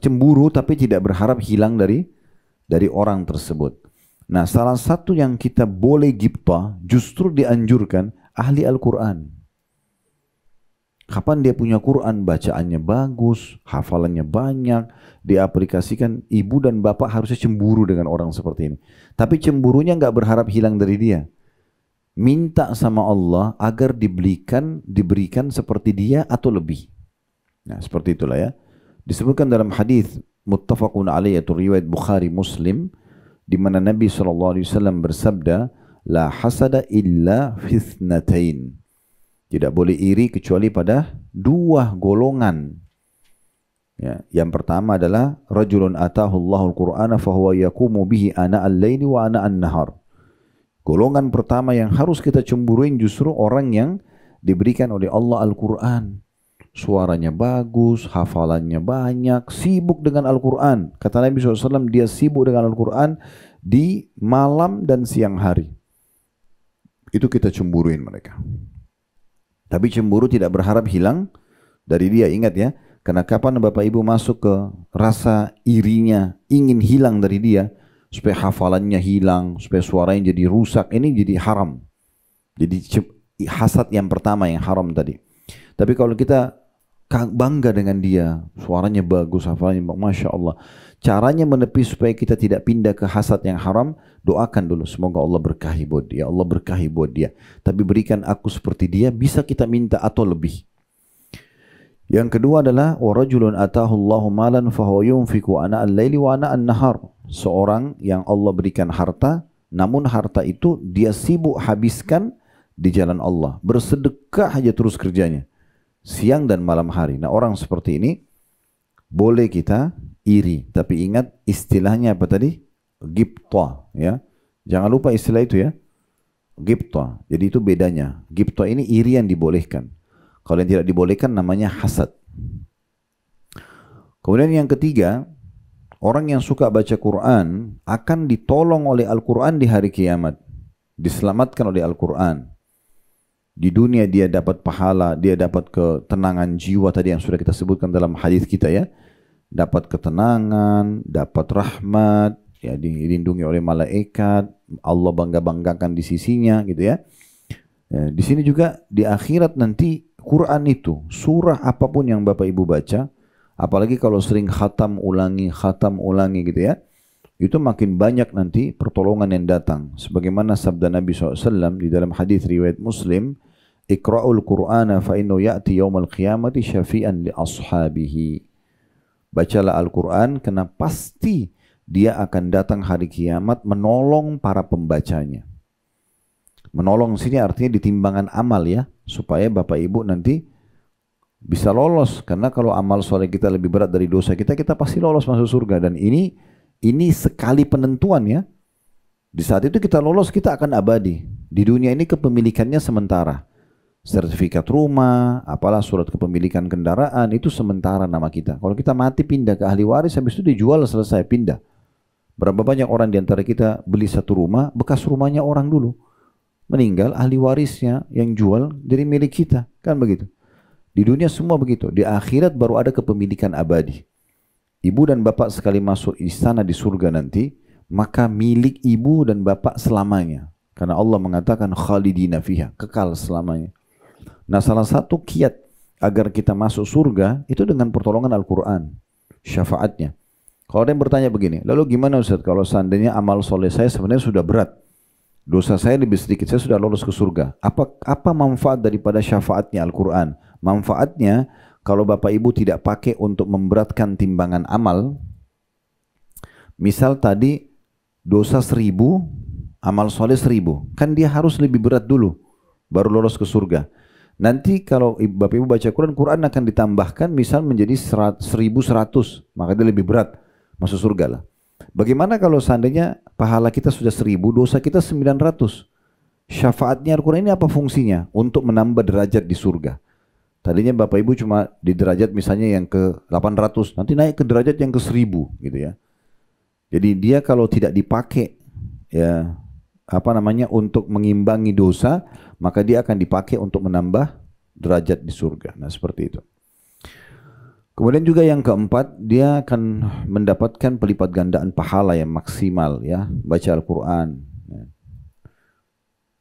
cemburu tapi tidak berharap hilang dari orang tersebut. Nah, salah satu yang kita boleh ghibtah, justru dianjurkan ahli Al-Quran. Kapan dia punya Quran, bacaannya bagus, hafalannya banyak, diaplikasikan, ibu dan bapak harusnya cemburu dengan orang seperti ini. Tapi cemburunya nggak berharap hilang dari dia. Minta sama Allah agar diberikan seperti dia atau lebih. Nah, seperti itulah ya. Disebutkan dalam hadis muttafaqun alaih, yaitu riwayat Bukhari Muslim, di mana Nabi SAW bersabda, la hasada illa fitnatain. Tidak boleh iri kecuali pada dua golongan. Ya, yang pertama adalah rajulun atahu Allahul Qur'ana fahuwa yaqumu bihi ana al-laili wa ana an-nahar. Golongan pertama yang harus kita cemburuin justru orang yang diberikan oleh Allah Al-Quran. Suaranya bagus, hafalannya banyak, sibuk dengan Al-Quran. Kata Nabi SAW, dia sibuk dengan Al-Quran di malam dan siang hari. Itu kita cemburuin mereka. Tapi cemburu tidak berharap hilang dari dia. Ingat ya, karena kapan Bapak Ibu masuk ke rasa irinya, ingin hilang dari dia, supaya hafalannya hilang, supaya suaranya jadi rusak, ini jadi haram. Jadi hasad yang pertama yang haram tadi. Tapi kalau kita bangga dengan dia, suaranya bagus, hafalannya Masya Allah, caranya menepis supaya kita tidak pindah ke hasad yang haram, doakan dulu, semoga Allah berkahi buat dia, Allah berkahi buat dia. Tapi berikan aku seperti dia, bisa kita minta atau lebih. Yang kedua adalah warajulun atahu Allahu malan fahuwa yunfiqu ana al-laili wa ana an-nahar. Seorang yang Allah berikan harta, namun harta itu dia sibuk habiskan di jalan Allah. Bersedekah aja terus kerjanya, siang dan malam hari. Nah, orang seperti ini boleh kita iri. Tapi ingat istilahnya apa tadi? Ghibtah, ya. Jangan lupa istilah itu ya. Ghibtah. Jadi itu bedanya. Ghibtah ini iri yang dibolehkan. Kalau yang tidak dibolehkan namanya hasad. Kemudian yang ketiga, orang yang suka baca Quran akan ditolong oleh Al-Quran di hari kiamat. Diselamatkan oleh Al-Quran. Di dunia dia dapat pahala, dia dapat ketenangan jiwa tadi yang sudah kita sebutkan dalam hadis kita ya. Dapat ketenangan, dapat rahmat, ya, dilindungi oleh malaikat, Allah bangga-banggakan di sisinya gitu ya. Di sini juga di akhirat nanti Quran itu, surah apapun yang Bapak Ibu baca, apalagi kalau sering khatam ulangi gitu ya, itu makin banyak nanti pertolongan yang datang. Sebagaimana sabda Nabi SAW di dalam hadis riwayat Muslim, Iqra'ul Qur'ana fa innahu ya'ti yawmal qiyamati syafi'an li ashabihi. Bacalah Al-Quran karena pasti dia akan datang hari kiamat menolong para pembacanya. Menolong sini artinya ditimbangan amal ya, supaya Bapak Ibu nanti bisa lolos. Karena kalau amal soleh kita lebih berat dari dosa kita, kita pasti lolos masuk surga. Dan ini sekali penentuan ya. Di saat itu kita lolos, kita akan abadi. Di dunia ini kepemilikannya sementara. Sertifikat rumah, apalah surat kepemilikan kendaraan, itu sementara nama kita. Kalau kita mati pindah ke ahli waris, habis itu dijual selesai, pindah. Berapa banyak orang di antara kita beli satu rumah, bekas rumahnya orang dulu. Meninggal, ahli warisnya yang jual jadi milik kita, kan begitu. Di dunia semua begitu, di akhirat baru ada kepemilikan abadi. Ibu dan bapak sekali masuk istana di surga nanti, maka milik ibu dan bapak selamanya. Karena Allah mengatakan khalidina fiha, kekal selamanya. Nah, salah satu kiat agar kita masuk surga itu dengan pertolongan Al-Quran, syafaatnya. Kalau ada yang bertanya begini, lalu gimana Ustaz kalau seandainya amal soleh saya sebenarnya sudah berat, dosa saya lebih sedikit, saya sudah lolos ke surga. Apa manfaat daripada syafaatnya Al-Quran? Manfaatnya, kalau Bapak Ibu tidak pakai untuk memberatkan timbangan amal, misal tadi dosa 1000, amal soleh 1000, kan dia harus lebih berat dulu, baru lolos ke surga. Nanti kalau Bapak Ibu baca Quran, Quran akan ditambahkan misal menjadi 1100, maka dia lebih berat. masuk surga lah. Bagaimana kalau seandainya pahala kita sudah 1000, dosa kita 900? Syafaatnya Al-Quran ini apa fungsinya? Untuk menambah derajat di surga. Tadinya Bapak Ibu cuma di derajat misalnya yang ke 800, nanti naik ke derajat yang ke 1000 gitu ya. Jadi dia kalau tidak dipakai ya untuk mengimbangi dosa, maka dia akan dipakai untuk menambah derajat di surga. Nah, seperti itu. Kemudian juga yang keempat, dia akan mendapatkan pelipat gandaan pahala yang maksimal ya, baca Al-Quran.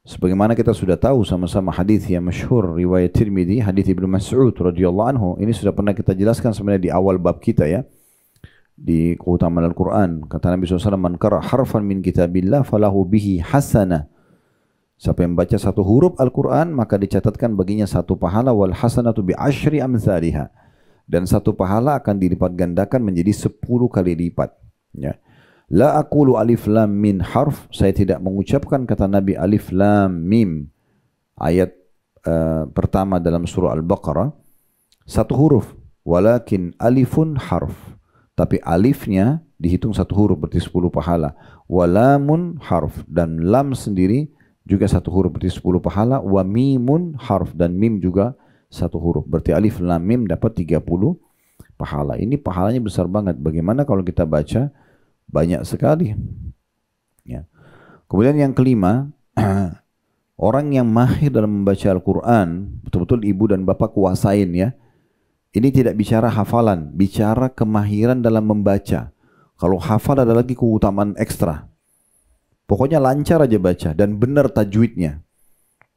Sebagaimana kita sudah tahu sama-sama hadis yang masyhur riwayat Tirmidzi, hadis Ibnu Mas'ud radhiyallahu anhu. Ini sudah pernah kita jelaskan sebenarnya di awal bab kita ya. Di keutamaan Al-Quran. Kata Nabi SAW, man qara harfan min kitabillah falahu bihi hasanah. Siapa yang baca satu huruf Al-Quran, maka dicatatkan baginya satu pahala, wal hasanatu bi asyri amsalihah. Dan satu pahala akan dilipat gandakan menjadi 10 kali lipat. Ya. La aqulu alif lam min harf, saya tidak mengucapkan kata Nabi alif lam mim. Ayat pertama dalam surah Al-Baqarah, satu huruf. Walakin alifun harf. Tapi alifnya dihitung satu huruf, berarti 10 pahala. Walamun harf, dan lam sendiri juga satu huruf, berarti 10 pahala. Wa mimun harf, dan mim juga satu huruf, berarti alif lam mim dapat 30 pahala. Ini pahalanya besar banget. Bagaimana kalau kita baca banyak sekali ya. Kemudian yang kelima, orang yang mahir dalam membaca Al-Quran, betul-betul ibu dan bapak kuasain ya. Ini tidak bicara hafalan, bicara kemahiran dalam membaca. Kalau hafal ada lagi keutamaan ekstra. Pokoknya lancar aja baca dan benar tajwidnya.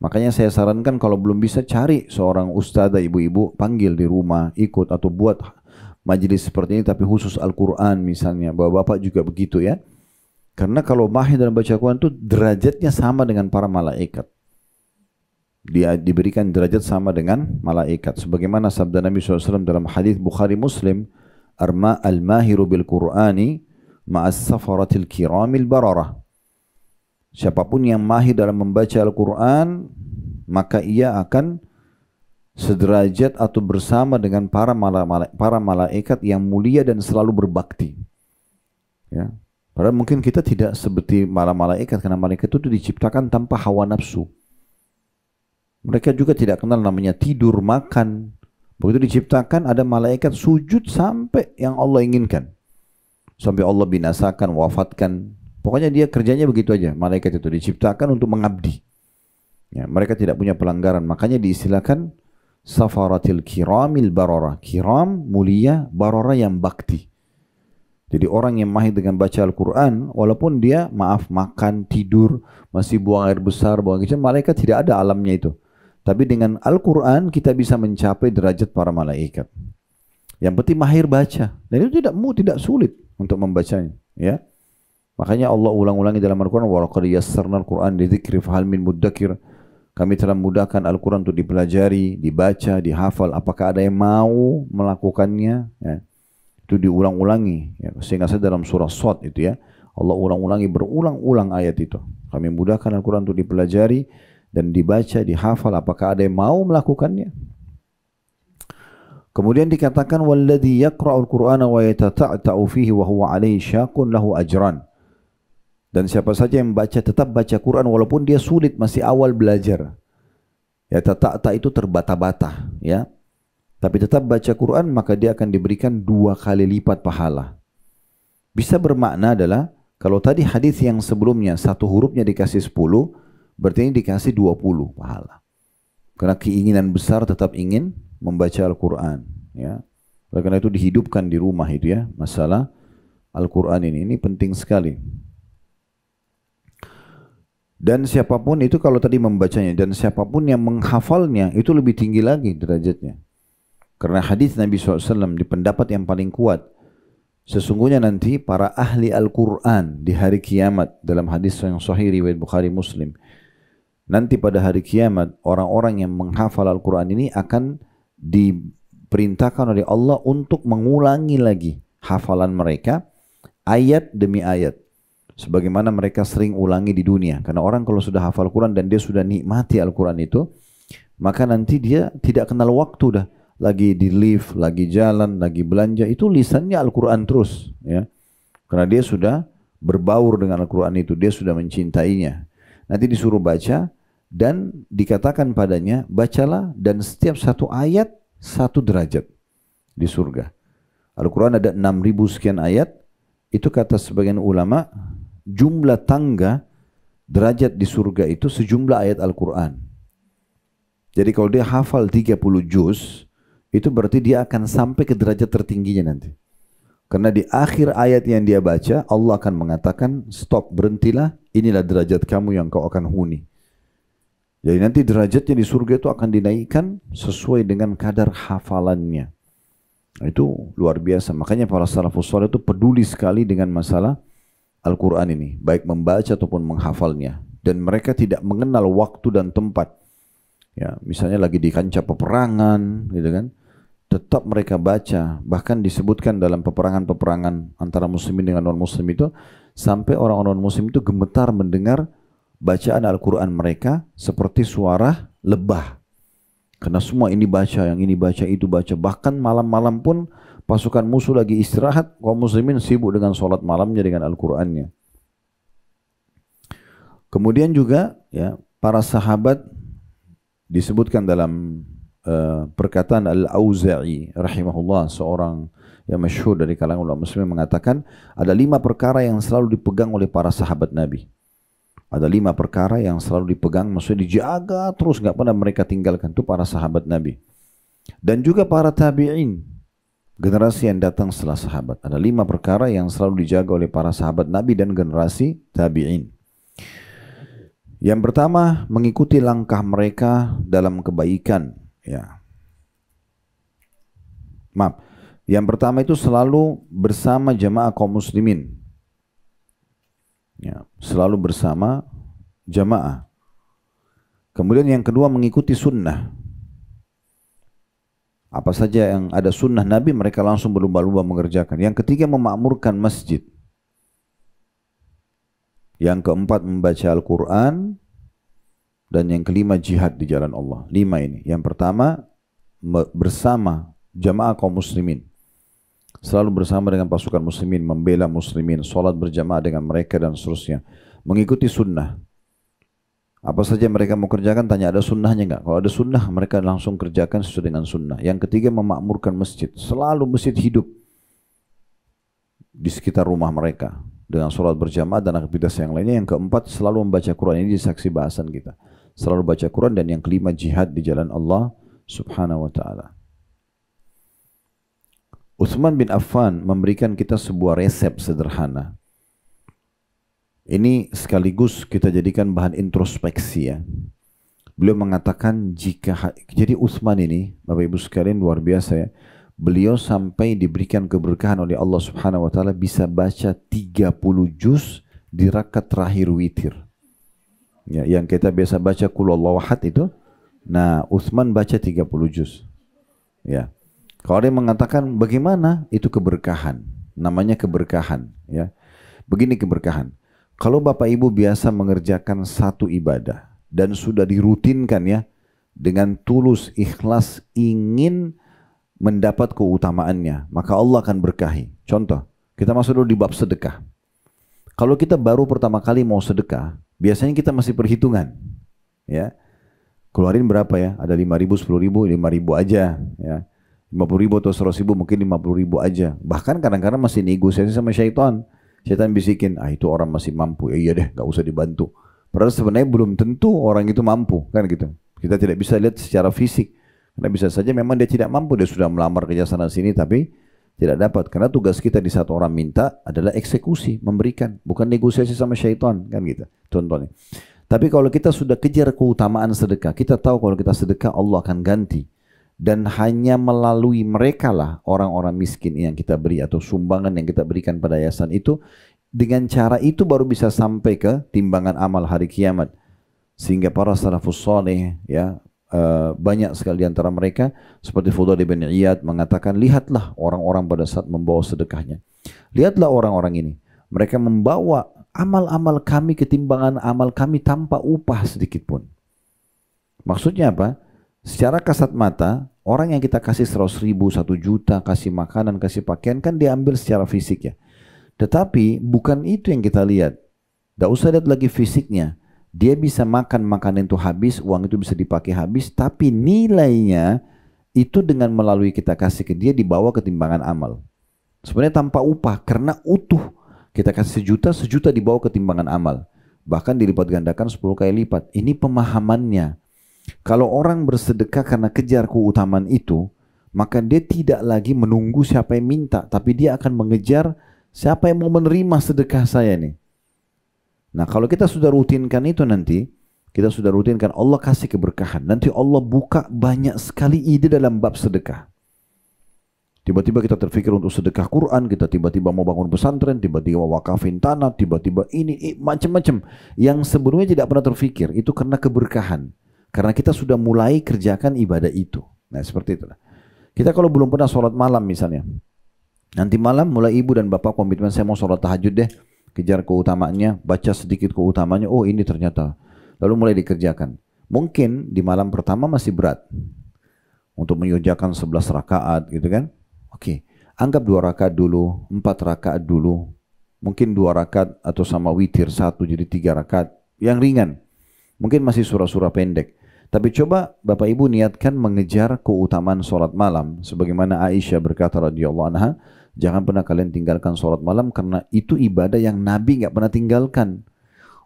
Makanya saya sarankan kalau belum bisa, cari seorang ustadzah ibu-ibu, panggil di rumah, ikut atau buat majelis seperti ini tapi khusus Al-Quran misalnya. Bapak-bapak juga begitu ya. Karena kalau mahir dalam baca Al-Quran itu derajatnya sama dengan para malaikat. Dia diberikan derajat sama dengan malaikat. Sebagaimana sabda Nabi SAW dalam hadis Bukhari Muslim, al-mahiru bil Qur'ani ma'as safaratil kiramil bararah. Siapapun yang mahir dalam membaca Al-Quran, maka ia akan sederajat atau bersama dengan para malaikat yang mulia dan selalu berbakti. Ya. Padahal mungkin kita tidak seperti malaikat, karena malaikat itu diciptakan tanpa hawa nafsu. Mereka juga tidak kenal namanya tidur, makan. Begitu diciptakan ada malaikat sujud sampai yang Allah inginkan. Sampai Allah binasakan, wafatkan. Pokoknya dia kerjanya begitu aja. Malaikat itu diciptakan untuk mengabdi. Ya, mereka tidak punya pelanggaran. Makanya diistilahkan safaratil kiramil barara. Kiram, mulia, barara yang bakti. Jadi orang yang mahir dengan baca Al-Quran, walaupun dia makan, tidur, masih buang air besar, buang kecil, malaikat tidak ada alamnya itu. Tapi dengan Al-Quran kita bisa mencapai derajat para malaikat. Yang penting mahir baca. Dan itu tidak sulit untuk membacanya. Ya. Makanya Allah ulang-ulangi dalam Al-Quran, وَلَقَدْ يَسَّرْنَا الْقُرْآنَ لِذِكْرِ فَهَلْ مِنْ مُدَّكِرٍ. Kami telah memudahkan Al-Quran untuk dipelajari, dibaca, dihafal. Apakah ada yang mau melakukannya? Ya. Itu diulang-ulangi. Ya. Sehingga saya dalam surah Shad itu ya, Allah ulang-ulangi berulang-ulang ayat itu. Kami memudahkan Al-Quran untuk dipelajari dan dibaca, dihafal. Apakah ada yang mau melakukannya? Kemudian dikatakan walladzi yaqra'ul Qur'ana wa yatata'ta'u fihi wa huwa 'alaihi syaqqun lahu ajran. Dan siapa saja yang tetap baca Quran walaupun dia sulit, masih awal belajar. Ya, tata itu terbata-bata, ya. Tapi tetap baca Quran, maka dia akan diberikan 2 kali lipat pahala. Bisa bermakna adalah kalau tadi hadis yang sebelumnya satu hurufnya dikasih 10, berarti ini dikasih 20 pahala. Karena keinginan besar tetap ingin membaca Al-Quran, ya. Oleh karena itu dihidupkan di rumah itu ya, masalah Al-Quran ini penting sekali. Dan siapapun itu kalau tadi membacanya, dan siapapun yang menghafalnya itu lebih tinggi lagi derajatnya. Karena hadis Nabi SAW di pendapat yang paling kuat, sesungguhnya nanti para ahli Al-Quran di hari kiamat, dalam hadis yang sahih riwayat Bukhari Muslim, nanti pada hari kiamat orang-orang yang menghafal Al-Quran ini akan diperintahkan oleh Allah untuk mengulangi lagi hafalan mereka ayat demi ayat. Sebagaimana mereka sering ulangi di dunia. Karena orang kalau sudah hafal Quran dan dia sudah nikmati Al-Quran itu, maka nanti dia tidak kenal waktu dah. Lagi di lift, lagi jalan, lagi belanja, itu lisannya Al-Quran terus. Ya. Karena dia sudah berbaur dengan Al-Quran itu, dia sudah mencintainya. Nanti disuruh baca dan dikatakan padanya, bacalah dan setiap satu ayat satu derajat di surga. Al-Quran ada 6.000 sekian ayat, itu kata sebagian ulama, jumlah tangga derajat di surga itu sejumlah ayat Al-Quran. Jadi kalau dia hafal 30 juz, itu berarti dia akan sampai ke derajat tertingginya nanti. Karena di akhir ayat yang dia baca, Allah akan mengatakan, stop, berhentilah, inilah derajat kamu yang kau akan huni. Jadi nanti derajatnya di surga itu akan dinaikkan sesuai dengan kadar hafalannya. Nah, itu luar biasa. Makanya para salafus saleh itu peduli sekali dengan masalah Al-Quran ini, baik membaca ataupun menghafalnya. Dan mereka tidak mengenal waktu dan tempat. Ya, misalnya lagi di kancah peperangan, gitu kan, tetap mereka baca. Bahkan disebutkan dalam peperangan-peperangan antara muslimin dengan non-muslim itu, sampai orang-orang muslim itu gemetar mendengar bacaan Al-Quran mereka seperti suara lebah. Karena semua ini baca, yang ini baca, itu baca. Bahkan malam-malam pun pasukan musuh lagi istirahat, kaum muslimin sibuk dengan sholat malamnya dengan Al-Qurannya. Kemudian juga ya, para sahabat disebutkan dalam perkataan Al-Auza'i rahimahullah, seorang yang masyhur dari kalangan ulama muslimin, mengatakan ada 5 perkara yang selalu dipegang oleh para sahabat Nabi. Ada 5 perkara yang selalu dipegang, maksudnya dijaga terus, nggak pernah mereka tinggalkan, itu para sahabat Nabi. Dan juga para tabi'in, generasi yang datang setelah sahabat. Ada 5 perkara yang selalu dijaga oleh para sahabat Nabi dan generasi tabi'in. Yang pertama, mengikuti langkah mereka dalam kebaikan. Ya. Maaf. Yang pertama itu selalu bersama jamaah kaum muslimin. Ya, selalu bersama jamaah. Kemudian yang kedua, mengikuti sunnah. Apa saja yang ada sunnah Nabi, mereka langsung berlumba-lumba mengerjakan. Yang ketiga, memakmurkan masjid. Yang keempat, membaca Al-Quran. Dan yang kelima, jihad di jalan Allah. 5 ini. Yang pertama, bersama jamaah kaum muslimin. Selalu bersama dengan pasukan muslimin, membela muslimin, sholat berjamaah dengan mereka dan seterusnya. Mengikuti sunnah. Apa saja mereka mau kerjakan, tanya ada sunnahnya enggak? Kalau ada sunnah, mereka langsung kerjakan sesuai dengan sunnah. Yang ketiga, memakmurkan masjid. Selalu masjid hidup di sekitar rumah mereka dengan sholat berjamaah dan aktivitas yang lainnya. Yang keempat, selalu membaca Quran. Ini saksi bahasan kita. Selalu baca Quran. Dan yang kelima, jihad di jalan Allah subhanahu wa ta'ala. Utsman bin Affan memberikan kita sebuah resep sederhana. Ini sekaligus kita jadikan bahan introspeksi ya. Beliau mengatakan jadi Utsman ini, Bapak Ibu sekalian, luar biasa ya. Beliau sampai diberikan keberkahan oleh Allah Subhanahu wa taala bisa baca 30 juz di rakaat terakhir witir. Ya, yang kita biasa baca qul huwallahu ahad itu, nah Utsman baca 30 juz. Ya. Kalau ada yang mengatakan bagaimana itu keberkahan, namanya keberkahan ya. Begini keberkahan. Kalau Bapak Ibu biasa mengerjakan satu ibadah dan sudah dirutinkan ya, dengan tulus ikhlas ingin mendapat keutamaannya, maka Allah akan berkahi. Contoh, kita masuk dulu di bab sedekah. Kalau kita baru pertama kali mau sedekah, biasanya kita masih perhitungan ya. Keluarin berapa ya? Ada 5.000, 10.000, 5.000 aja ya. 50.000 atau 100.000, mungkin 50.000 aja. Bahkan kadang-kadang masih negosiasi sama syaitan. Syaitan bisikin, itu orang masih mampu. Ya iya deh, gak usah dibantu. Padahal sebenarnya belum tentu orang itu mampu, kan gitu. Kita tidak bisa lihat secara fisik. Karena bisa saja memang dia tidak mampu, dia sudah melamar kerja sana sini tapi tidak dapat. Karena tugas kita di saat orang minta adalah eksekusi, memberikan, bukan negosiasi sama syaitan, kan gitu. Contohnya. Tapi kalau kita sudah kejar keutamaan sedekah, kita tahu kalau kita sedekah Allah akan ganti. Dan hanya melalui mereka lah orang-orang miskin yang kita beri atau sumbangan yang kita berikan pada yayasan itu, dengan cara itu baru bisa sampai ke timbangan amal hari kiamat. Sehingga para salafus saleh ya, banyak sekali di antara mereka seperti Fudail bin Iyad mengatakan, lihatlah orang-orang pada saat membawa sedekahnya. Lihatlah orang-orang ini, mereka membawa amal-amal kami ke timbangan amal kami tanpa upah sedikit pun. Maksudnya apa? Secara kasat mata, orang yang kita kasih 100.000, 1 juta, kasih makanan, kasih pakaian, kan diambil secara fisik ya. Tetapi bukan itu yang kita lihat. Tidak usah lihat lagi fisiknya. Dia bisa makan makanan itu habis, uang itu bisa dipakai habis, tapi nilainya itu dengan melalui kita kasih ke dia dibawa ke timbangan amal. Sebenarnya tanpa upah, karena utuh. Kita kasih sejuta, sejuta dibawa ke timbangan amal. Bahkan dilipat gandakan 10 kali lipat. Ini pemahamannya. Kalau orang bersedekah karena kejar keutamaan itu, maka dia tidak lagi menunggu siapa yang minta, tapi dia akan mengejar siapa yang mau menerima sedekah saya nih. Nah kalau kita sudah rutinkan itu nanti, kita sudah rutinkan, Allah kasih keberkahan. Nanti Allah buka banyak sekali ide dalam bab sedekah. Tiba-tiba kita terfikir untuk sedekah Quran, kita tiba-tiba mau bangun pesantren, tiba-tiba wakafin tanah, tiba-tiba ini macam-macam. Yang sebelumnya tidak pernah terfikir, itu karena keberkahan. Karena kita sudah mulai kerjakan ibadah itu. Nah seperti itulah. Kita kalau belum pernah sholat malam misalnya, nanti malam mulai ibu dan bapak komitmen, saya mau sholat tahajud deh, kejar keutamaannya, baca sedikit keutamaannya, oh ini ternyata. Lalu mulai dikerjakan. Mungkin di malam pertama masih berat. Untuk mengerjakan 11 rakaat gitu kan. Oke, anggap 2 rakaat dulu, 4 rakaat dulu. Mungkin 2 rakaat atau sama witir 1 jadi 3 rakaat. Yang ringan. Mungkin masih surah-surah pendek. Tapi coba Bapak Ibu niatkan mengejar keutamaan sholat malam. Sebagaimana Aisyah berkata radhiyallahu anha, jangan pernah kalian tinggalkan sholat malam karena itu ibadah yang Nabi nggak pernah tinggalkan.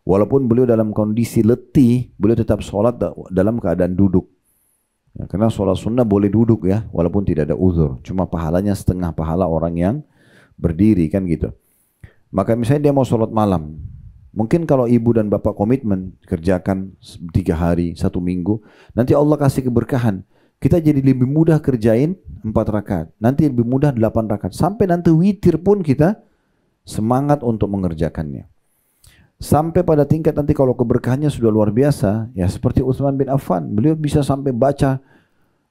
Walaupun beliau dalam kondisi letih, beliau tetap sholat dalam keadaan duduk. Ya, karena sholat sunnah boleh duduk ya, walaupun tidak ada uzur. Cuma pahalanya setengah pahala orang yang berdiri kan gitu. Maka misalnya dia mau sholat malam. Mungkin kalau ibu dan bapak komitmen kerjakan 3 hari, 1 minggu, nanti Allah kasih keberkahan. Kita jadi lebih mudah kerjain 4 rakaat. Nanti lebih mudah 8 rakaat. Sampai nanti witir pun kita semangat untuk mengerjakannya. Sampai pada tingkat nanti kalau keberkahannya sudah luar biasa, ya seperti Utsman bin Affan. Beliau bisa sampai baca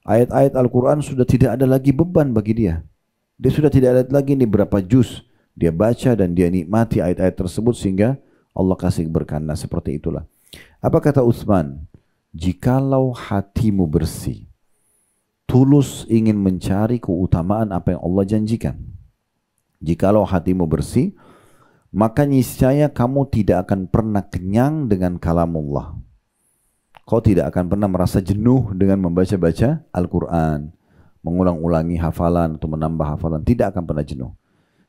ayat-ayat Al-Quran sudah tidak ada lagi beban bagi dia. Dia sudah tidak ada lagi nih berapa juz. Dia baca dan dia nikmati ayat-ayat tersebut sehingga Allah kasih keberkahan. Nah, seperti itulah. Apa kata Utsman? Jikalau hatimu bersih, tulus ingin mencari keutamaan apa yang Allah janjikan. Jikalau hatimu bersih, maka niscaya kamu tidak akan pernah kenyang dengan kalamullah. Kau tidak akan pernah merasa jenuh dengan membaca-baca Al-Quran, mengulang-ulangi hafalan atau menambah hafalan. Tidak akan pernah jenuh.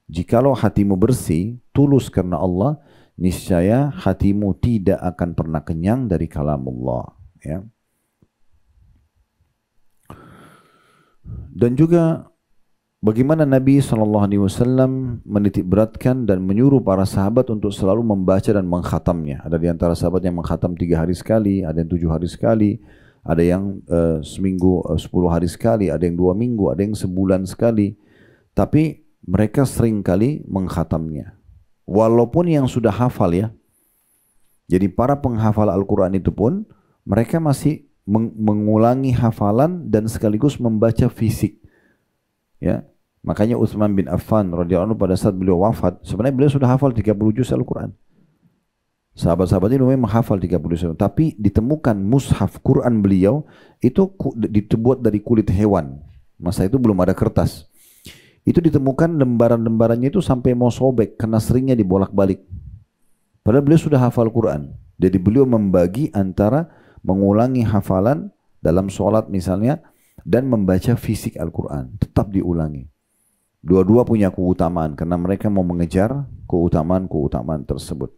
Jikalau hatimu bersih, tulus karena Allah, niscaya hatimu tidak akan pernah kenyang dari kalamullah. Ya. Dan juga bagaimana Nabi SAW menitik beratkan dan menyuruh para sahabat untuk selalu membaca dan mengkhatamnya. Ada di antara sahabat yang mengkhatam 3 hari sekali, ada yang 7 hari sekali, ada yang seminggu 10 hari sekali, ada yang 2 minggu, ada yang sebulan sekali. Tapi mereka sering kali mengkhatamnya. Walaupun yang sudah hafal ya. Jadi para penghafal Al-Quran itu pun mereka masih mengulangi hafalan dan sekaligus membaca fisik. Ya. Makanya Utsman bin Affan radhiyallahu anhu pada saat beliau wafat, sebenarnya beliau sudah hafal 30 juz Al-Quran. Sahabat-sahabat ini memang menghafal 30 juz, tapi ditemukan mushaf Quran beliau itu dibuat dari kulit hewan. Masa itu belum ada kertas. Itu ditemukan lembaran-lembarannya itu sampai mau sobek karena seringnya dibolak-balik. Padahal beliau sudah hafal Quran. Jadi beliau membagi antara mengulangi hafalan dalam sholat misalnya dan membaca fisik Al-Quran. Tetap diulangi. Dua-dua punya keutamaan karena mereka mau mengejar keutamaan-keutamaan tersebut.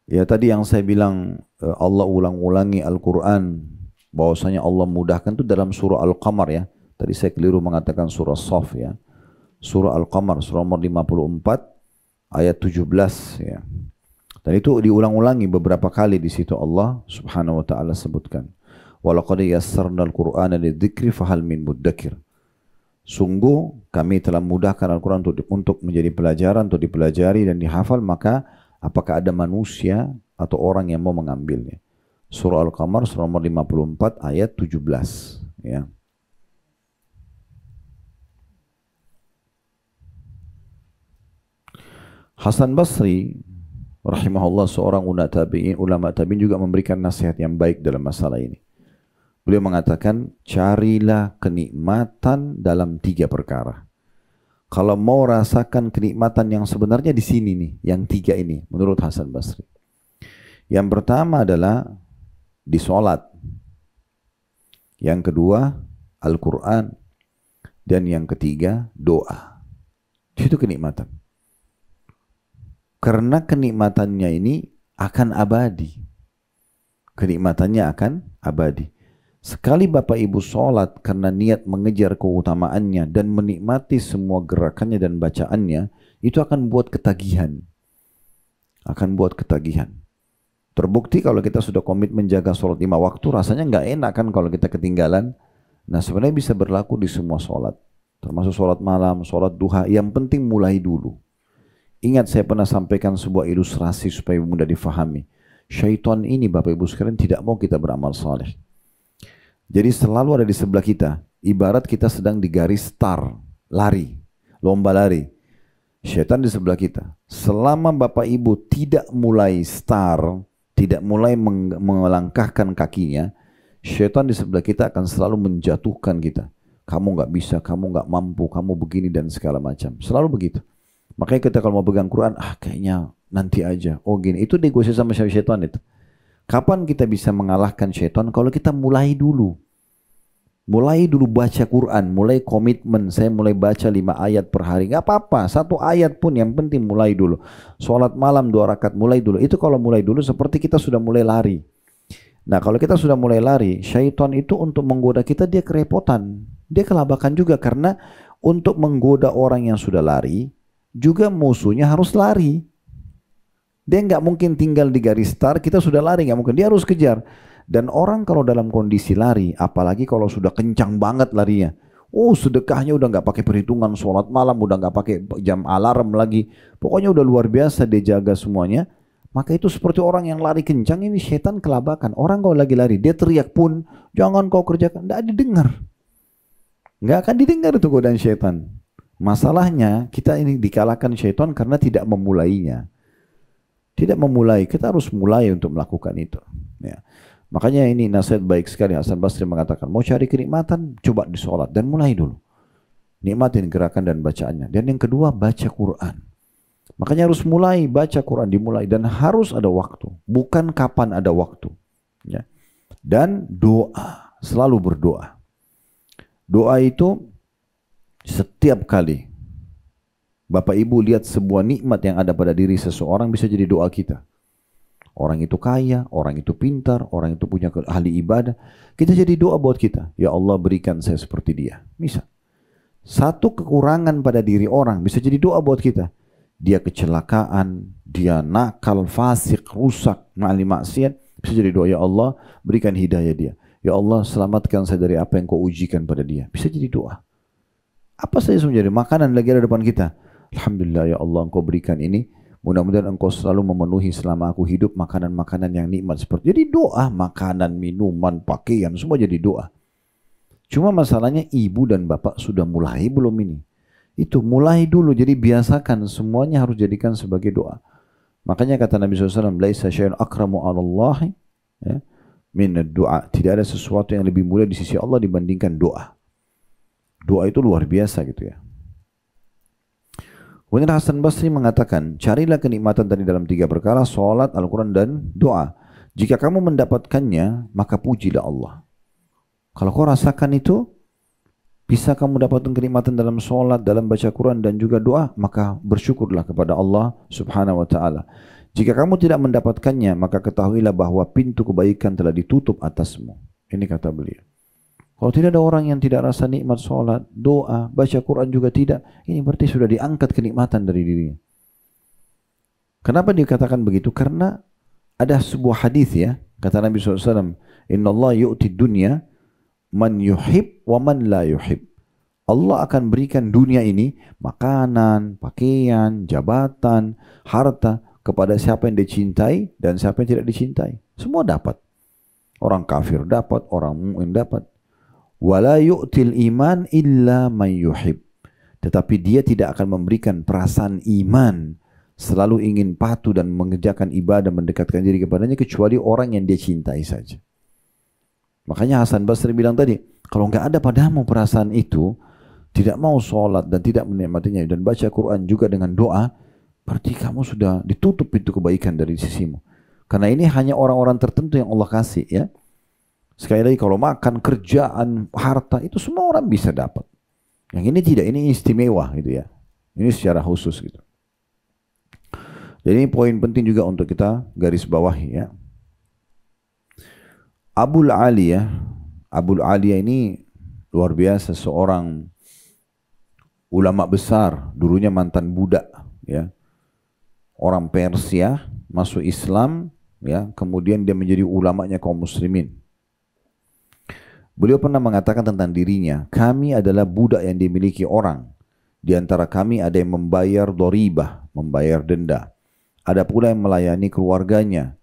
Ya tadi yang saya bilang Allah ulang-ulangi Al-Quran, bahwasanya Allah mudahkan itu dalam surah Al-Qamar ya. Tadi saya keliru mengatakan surah Shaf ya. Surah Al-Qamar, surah nomor 54 ayat 17 ya. Dan itu diulang-ulangi beberapa kali di situ Allah Subhanahu wa taala sebutkan. Walaqad yassarnal Qur'ana lidzikri fahal min muddakir. Sungguh kami telah mudahkan Al-Quran untuk menjadi pelajaran, untuk dipelajari dan dihafal, maka apakah ada manusia atau orang yang mau mengambilnya? Surah Al-Qamar surah nomor 54 ayat 17 ya. Hasan Basri rahimahullah seorang ulama tabi'in juga memberikan nasihat yang baik dalam masalah ini. Beliau mengatakan, carilah kenikmatan dalam 3 perkara. kalau mau rasakan kenikmatan yang sebenarnya di sini nih, yang tiga ini, menurut Hasan Basri. Yang pertama adalah di sholat. Yang kedua, Al-Quran. Dan yang ketiga, doa. Itu kenikmatan. Karena kenikmatannya ini akan abadi. Kenikmatannya akan abadi. Sekali Bapak Ibu sholat karena niat mengejar keutamaannya dan menikmati semua gerakannya dan bacaannya, itu akan buat ketagihan. Akan buat ketagihan. Terbukti kalau kita sudah komit menjaga sholat 5 waktu, rasanya nggak enak kan kalau kita ketinggalan. Nah sebenarnya bisa berlaku di semua sholat. Termasuk sholat malam, sholat duha, yang penting mulai dulu. Ingat saya pernah sampaikan sebuah ilustrasi supaya mudah difahami. Syaitan ini Bapak Ibu sekalian tidak mau kita beramal saleh. Jadi selalu ada di sebelah kita. Ibarat kita sedang di garis start, lari, lomba lari. Syaitan di sebelah kita. Selama Bapak Ibu tidak mulai start, tidak mulai melangkahkan kakinya, syaitan di sebelah kita akan selalu menjatuhkan kita. Kamu nggak bisa, kamu nggak mampu, kamu begini dan segala macam. Selalu begitu. Makanya kita kalau mau pegang Quran, kayaknya nanti aja. Oh gini, itu negosiasi sama syaitan itu. Kapan kita bisa mengalahkan syaitan? Kalau kita mulai dulu. Mulai dulu baca Quran, mulai komitmen. Saya mulai baca 5 ayat per hari. Gak apa-apa, 1 ayat pun yang penting mulai dulu. Sholat malam 2 rakaat mulai dulu. Itu kalau mulai dulu seperti kita sudah mulai lari. Nah kalau kita sudah mulai lari, syaitan itu untuk menggoda kita dia kerepotan. Dia kelabakan juga karena untuk menggoda orang yang sudah lari, juga musuhnya harus lari. Dia nggak mungkin tinggal di garis start, kita sudah lari, nggak mungkin. Dia harus kejar. Dan orang kalau dalam kondisi lari, apalagi kalau sudah kencang banget larinya, sedekahnya udah nggak pakai perhitungan, sholat malam udah nggak pakai jam alarm lagi, pokoknya udah luar biasa dia jaga semuanya. Maka itu seperti orang yang lari kencang, ini setan kelabakan. Orang kalau lagi lari, dia teriak pun, jangan kau kerjakan, nggak didengar. Nggak akan didengar itu godaan setan. Masalahnya kita ini dikalahkan setan karena tidak memulainya. Tidak memulai, kita harus mulai untuk melakukan itu. Ya. Makanya ini nasihat baik sekali. Hasan Basri mengatakan, mau cari kenikmatan, coba di sholat dan mulai dulu. Nikmatin gerakan dan bacaannya. Dan yang kedua, baca Quran. Makanya harus mulai baca Quran, dimulai. Dan harus ada waktu, bukan kapan ada waktu. Ya. Dan doa, selalu berdoa. Doa itu setiap kali Bapak Ibu lihat sebuah nikmat yang ada pada diri seseorang bisa jadi doa kita. Orang itu kaya, orang itu pintar, orang itu punya ahli ibadah. Kita jadi doa buat kita. Ya Allah berikan saya seperti dia. Misal. Satu kekurangan pada diri orang bisa jadi doa buat kita. Dia kecelakaan, dia nakal, fasik, rusak, ahli maksiat. Bisa jadi doa, ya Allah berikan hidayah dia. Ya Allah selamatkan saya dari apa yang kau ujikan pada dia. Bisa jadi doa. Apa saja menjadi makanan lagi ada depan kita. Alhamdulillah ya Allah engkau berikan ini. Mudah-mudahan engkau selalu memenuhi selama aku hidup makanan-makanan yang nikmat seperti. Jadi doa, makanan, minuman, pakaian semua jadi doa. Cuma masalahnya ibu dan bapak sudah mulai belum ini. Itu mulai dulu, jadi biasakan semuanya harus jadikan sebagai doa. Makanya kata Nabi SAW, laisa syai'un akramu 'ala Allah ya, min ad-du'a. Tidak ada sesuatu yang lebih mulia di sisi Allah dibandingkan doa. Doa itu luar biasa gitu ya. Kemudian Hasan Basri mengatakan, carilah kenikmatan tadi dalam 3 perkara, sholat, Al-Quran, dan doa. Jika kamu mendapatkannya, maka pujilah Allah. Kalau kau rasakan itu, bisa kamu dapatkan kenikmatan dalam sholat, dalam baca Quran, dan juga doa, maka bersyukurlah kepada Allah subhanahu wa ta'ala. Jika kamu tidak mendapatkannya, maka ketahuilah bahwa pintu kebaikan telah ditutup atasmu. Ini kata beliau. Kalau tidak ada orang yang tidak rasa nikmat sholat, doa, baca Quran juga tidak, ini berarti sudah diangkat kenikmatan dari dirinya. Kenapa dikatakan begitu? Karena ada sebuah hadis ya, kata Nabi SAW, Inna Allah yu'ti dunya man yuhib wa man la yuhib. Allah akan berikan dunia ini, makanan, pakaian, jabatan, harta, kepada siapa yang dicintai dan siapa yang tidak dicintai. Semua dapat. Orang kafir dapat, orang mu'min dapat. Wala yu'til iman illa man yuhib. Tetapi dia tidak akan memberikan perasaan iman, selalu ingin patuh dan mengerjakan ibadah, mendekatkan diri kepadanya, kecuali orang yang dia cintai saja. Makanya Hasan Basri bilang tadi, kalau nggak ada padamu perasaan itu, tidak mau sholat dan tidak menikmatinya dan baca Quran juga dengan doa, berarti kamu sudah ditutup pintu kebaikan dari sisimu. Karena ini hanya orang-orang tertentu yang Allah kasih ya. Sekali lagi kalau makan, kerjaan, harta itu semua orang bisa dapat. Yang ini tidak, ini istimewa gitu ya. Ini secara khusus gitu. Jadi ini poin penting juga untuk kita garis bawahi ya. Abul Aliyah ini luar biasa, seorang ulama besar, dulunya mantan budak ya. Orang Persia masuk Islam ya, kemudian dia menjadi ulamanya kaum muslimin. Beliau pernah mengatakan tentang dirinya, kami adalah budak yang dimiliki orang. Di antara kami ada yang membayar doribah, membayar denda. Ada pula yang melayani keluarganya.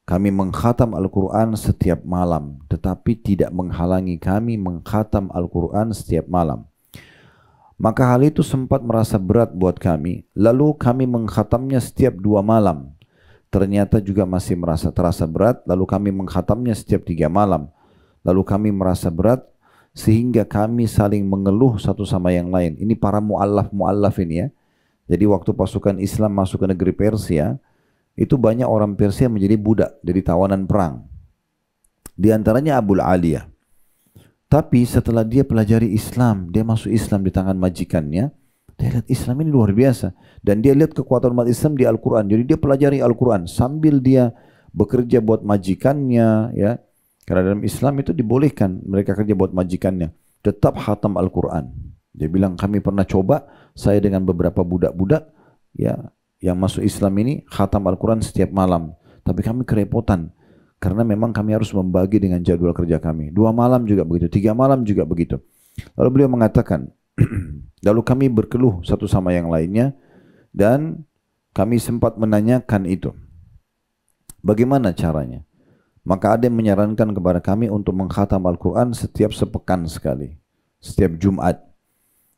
Kami mengkhatam Al-Quran setiap malam, tetapi tidak menghalangi kami mengkhatam Al-Quran setiap malam. Maka hal itu sempat merasa berat buat kami, lalu kami mengkhatamnya setiap 2 malam. Ternyata juga masih terasa berat, lalu kami mengkhatamnya setiap 3 malam. Lalu kami merasa berat, sehingga kami saling mengeluh satu sama yang lain. Ini para mu'allaf ini ya. Jadi waktu pasukan Islam masuk ke negeri Persia, itu banyak orang Persia menjadi budak, jadi tawanan perang. Di antaranya Abul Aliyah. Tapi setelah dia pelajari Islam, dia masuk Islam di tangan majikannya, dia lihat Islam ini luar biasa. Dan dia lihat kekuatan umat Islam di Al-Quran. Jadi dia pelajari Al-Quran sambil dia bekerja buat majikannya. Ya. Karena dalam Islam itu dibolehkan mereka kerja buat majikannya. Tetap khatam Al-Quran. Dia bilang kami pernah coba, saya dengan beberapa budak-budak ya, yang masuk Islam ini khatam Al-Quran setiap malam. Tapi kami kerepotan. Karena memang kami harus membagi dengan jadwal kerja kami. 2 malam juga begitu, 3 malam juga begitu. Lalu beliau mengatakan, lalu kami berkeluh satu sama yang lainnya. Dan kami sempat menanyakan itu. Bagaimana caranya? Maka ada yang menyarankan kepada kami untuk mengkhatam Al-Quran setiap sepekan sekali. Setiap Jumat.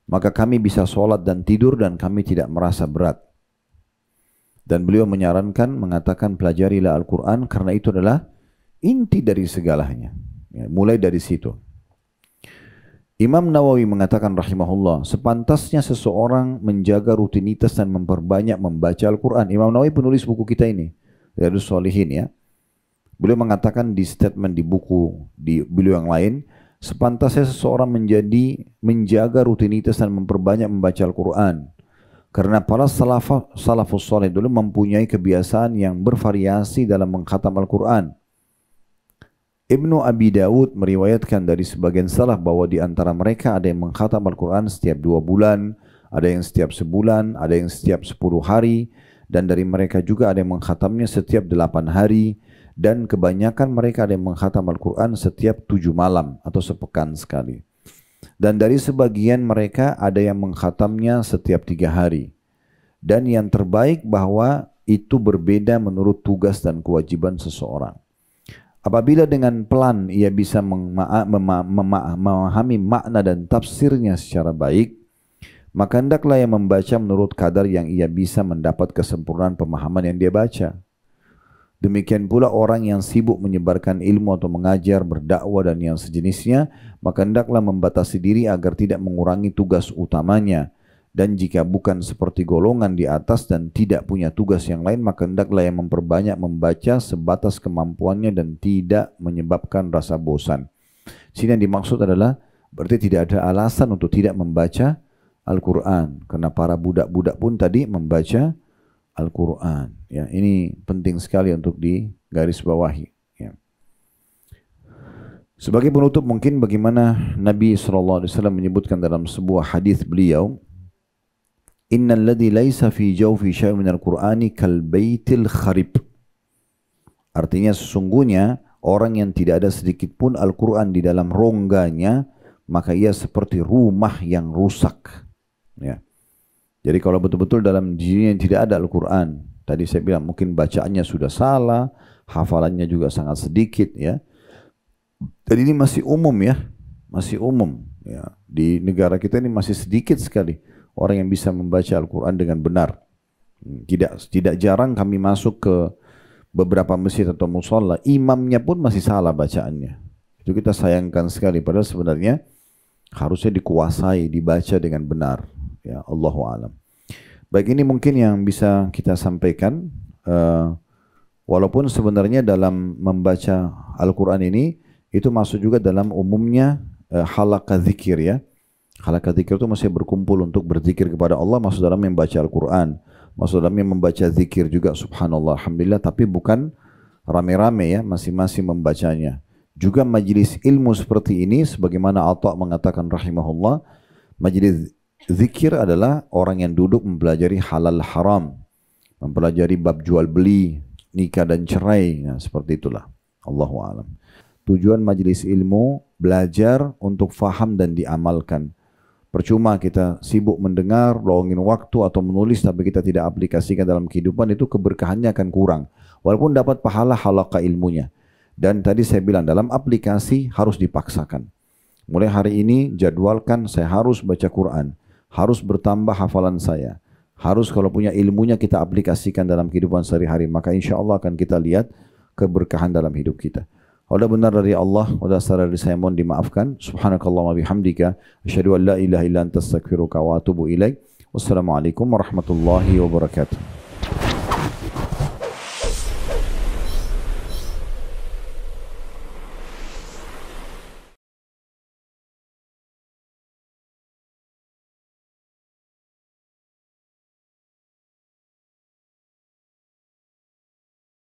Maka kami bisa sholat dan tidur dan kami tidak merasa berat. Dan beliau menyarankan, mengatakan pelajarilah Al-Quran karena itu adalah inti dari segalanya. Ya, mulai dari situ. Imam Nawawi mengatakan rahimahullah, sepantasnya seseorang menjaga rutinitas dan memperbanyak membaca Al-Quran. Imam Nawawi penulis buku kita ini, Riyadhus Shalihin ya. Beliau mengatakan di statement di buku di beliau yang lain, sepantasnya seseorang menjaga rutinitas dan memperbanyak membaca Al-Quran. Karena para salafus saleh dulu mempunyai kebiasaan yang bervariasi dalam mengkhatam Al-Quran. Ibnu Abi Dawud meriwayatkan dari sebagian salaf bahwa di antara mereka ada yang mengkhatam Al-Quran setiap 2 bulan, ada yang setiap sebulan, ada yang setiap 10 hari, dan dari mereka juga ada yang mengkhatamnya setiap 8 hari, dan kebanyakan mereka ada yang mengkhatam Al-Quran setiap 7 malam atau sepekan sekali. Dan dari sebagian mereka ada yang mengkhatamnya setiap 3 hari. Dan yang terbaik bahwa itu berbeda menurut tugas dan kewajiban seseorang. Apabila dengan pelan ia bisa memahami makna dan tafsirnya secara baik, maka hendaklah yang membaca menurut kadar yang ia bisa mendapat kesempurnaan pemahaman yang dia baca. Demikian pula orang yang sibuk menyebarkan ilmu atau mengajar, berdakwah dan yang sejenisnya, maka hendaklah membatasi diri agar tidak mengurangi tugas utamanya. Dan jika bukan seperti golongan di atas dan tidak punya tugas yang lain, maka hendaklah yang memperbanyak membaca sebatas kemampuannya dan tidak menyebabkan rasa bosan. Sini yang dimaksud adalah berarti tidak ada alasan untuk tidak membaca Al-Quran. Karena para budak-budak pun tadi membaca Al-Quran. Ya, ini penting sekali untuk digarisbawahi. Ya. Sebagai penutup mungkin bagaimana Nabi SAW menyebutkan dalam sebuah hadis beliau, Innal ladzi laisa fi jawfi syai'un minal Qur'ani kal baitil kharib. Artinya sesungguhnya orang yang tidak ada sedikit pun Al-Quran di dalam rongganya, maka ia seperti rumah yang rusak. Ya. Jadi kalau betul-betul dalam dirinya tidak ada Al-Quran, tadi saya bilang mungkin bacaannya sudah salah, hafalannya juga sangat sedikit ya. Dan ini masih umum ya, masih umum ya. Di negara kita ini masih sedikit sekali orang yang bisa membaca Al-Quran dengan benar. Tidak jarang kami masuk ke beberapa masjid atau musholla, imamnya pun masih salah bacaannya. Itu kita sayangkan sekali, padahal sebenarnya Harusnya dikuasai, dibaca dengan benar. Ya, Allahu a'lam. Baik, ini mungkin yang bisa kita sampaikan. Walaupun sebenarnya dalam membaca Al-Quran ini, itu masuk juga dalam umumnya halaqah zikir ya. Halaqah zikir itu masih berkumpul untuk berzikir kepada Allah, masuk dalam membaca Al-Quran. Masuk dalam membaca zikir juga, subhanallah, alhamdulillah. Tapi bukan rame-rame ya, masing-masing membacanya. Juga majlis ilmu seperti ini, sebagaimana Atha mengatakan rahimahullah, majlis zikir adalah orang yang duduk mempelajari halal haram, mempelajari bab jual beli, nikah dan cerai, nah, seperti itulah. Allahu a'lam. Tujuan majlis ilmu belajar untuk faham dan diamalkan. Percuma kita sibuk mendengar, luangin waktu atau menulis tapi kita tidak aplikasikan dalam kehidupan, itu keberkahannya akan kurang. Walaupun dapat pahala halaqah ilmunya. Dan tadi saya bilang dalam aplikasi harus dipaksakan. Mulai hari ini jadwalkan saya harus baca Quran, harus bertambah hafalan saya. Harus kalau punya ilmunya kita aplikasikan dalam kehidupan sehari-hari, maka insya Allah akan kita lihat keberkahan dalam hidup kita. Udah benar dari Allah, udah salah dari saya, mohon dimaafkan. Subhanakallahumma bihamdika, asyhadu an la ilaha illa anta astaghfiruka wa atubu ilaik. Wassalamualaikum warahmatullahi wabarakatuh.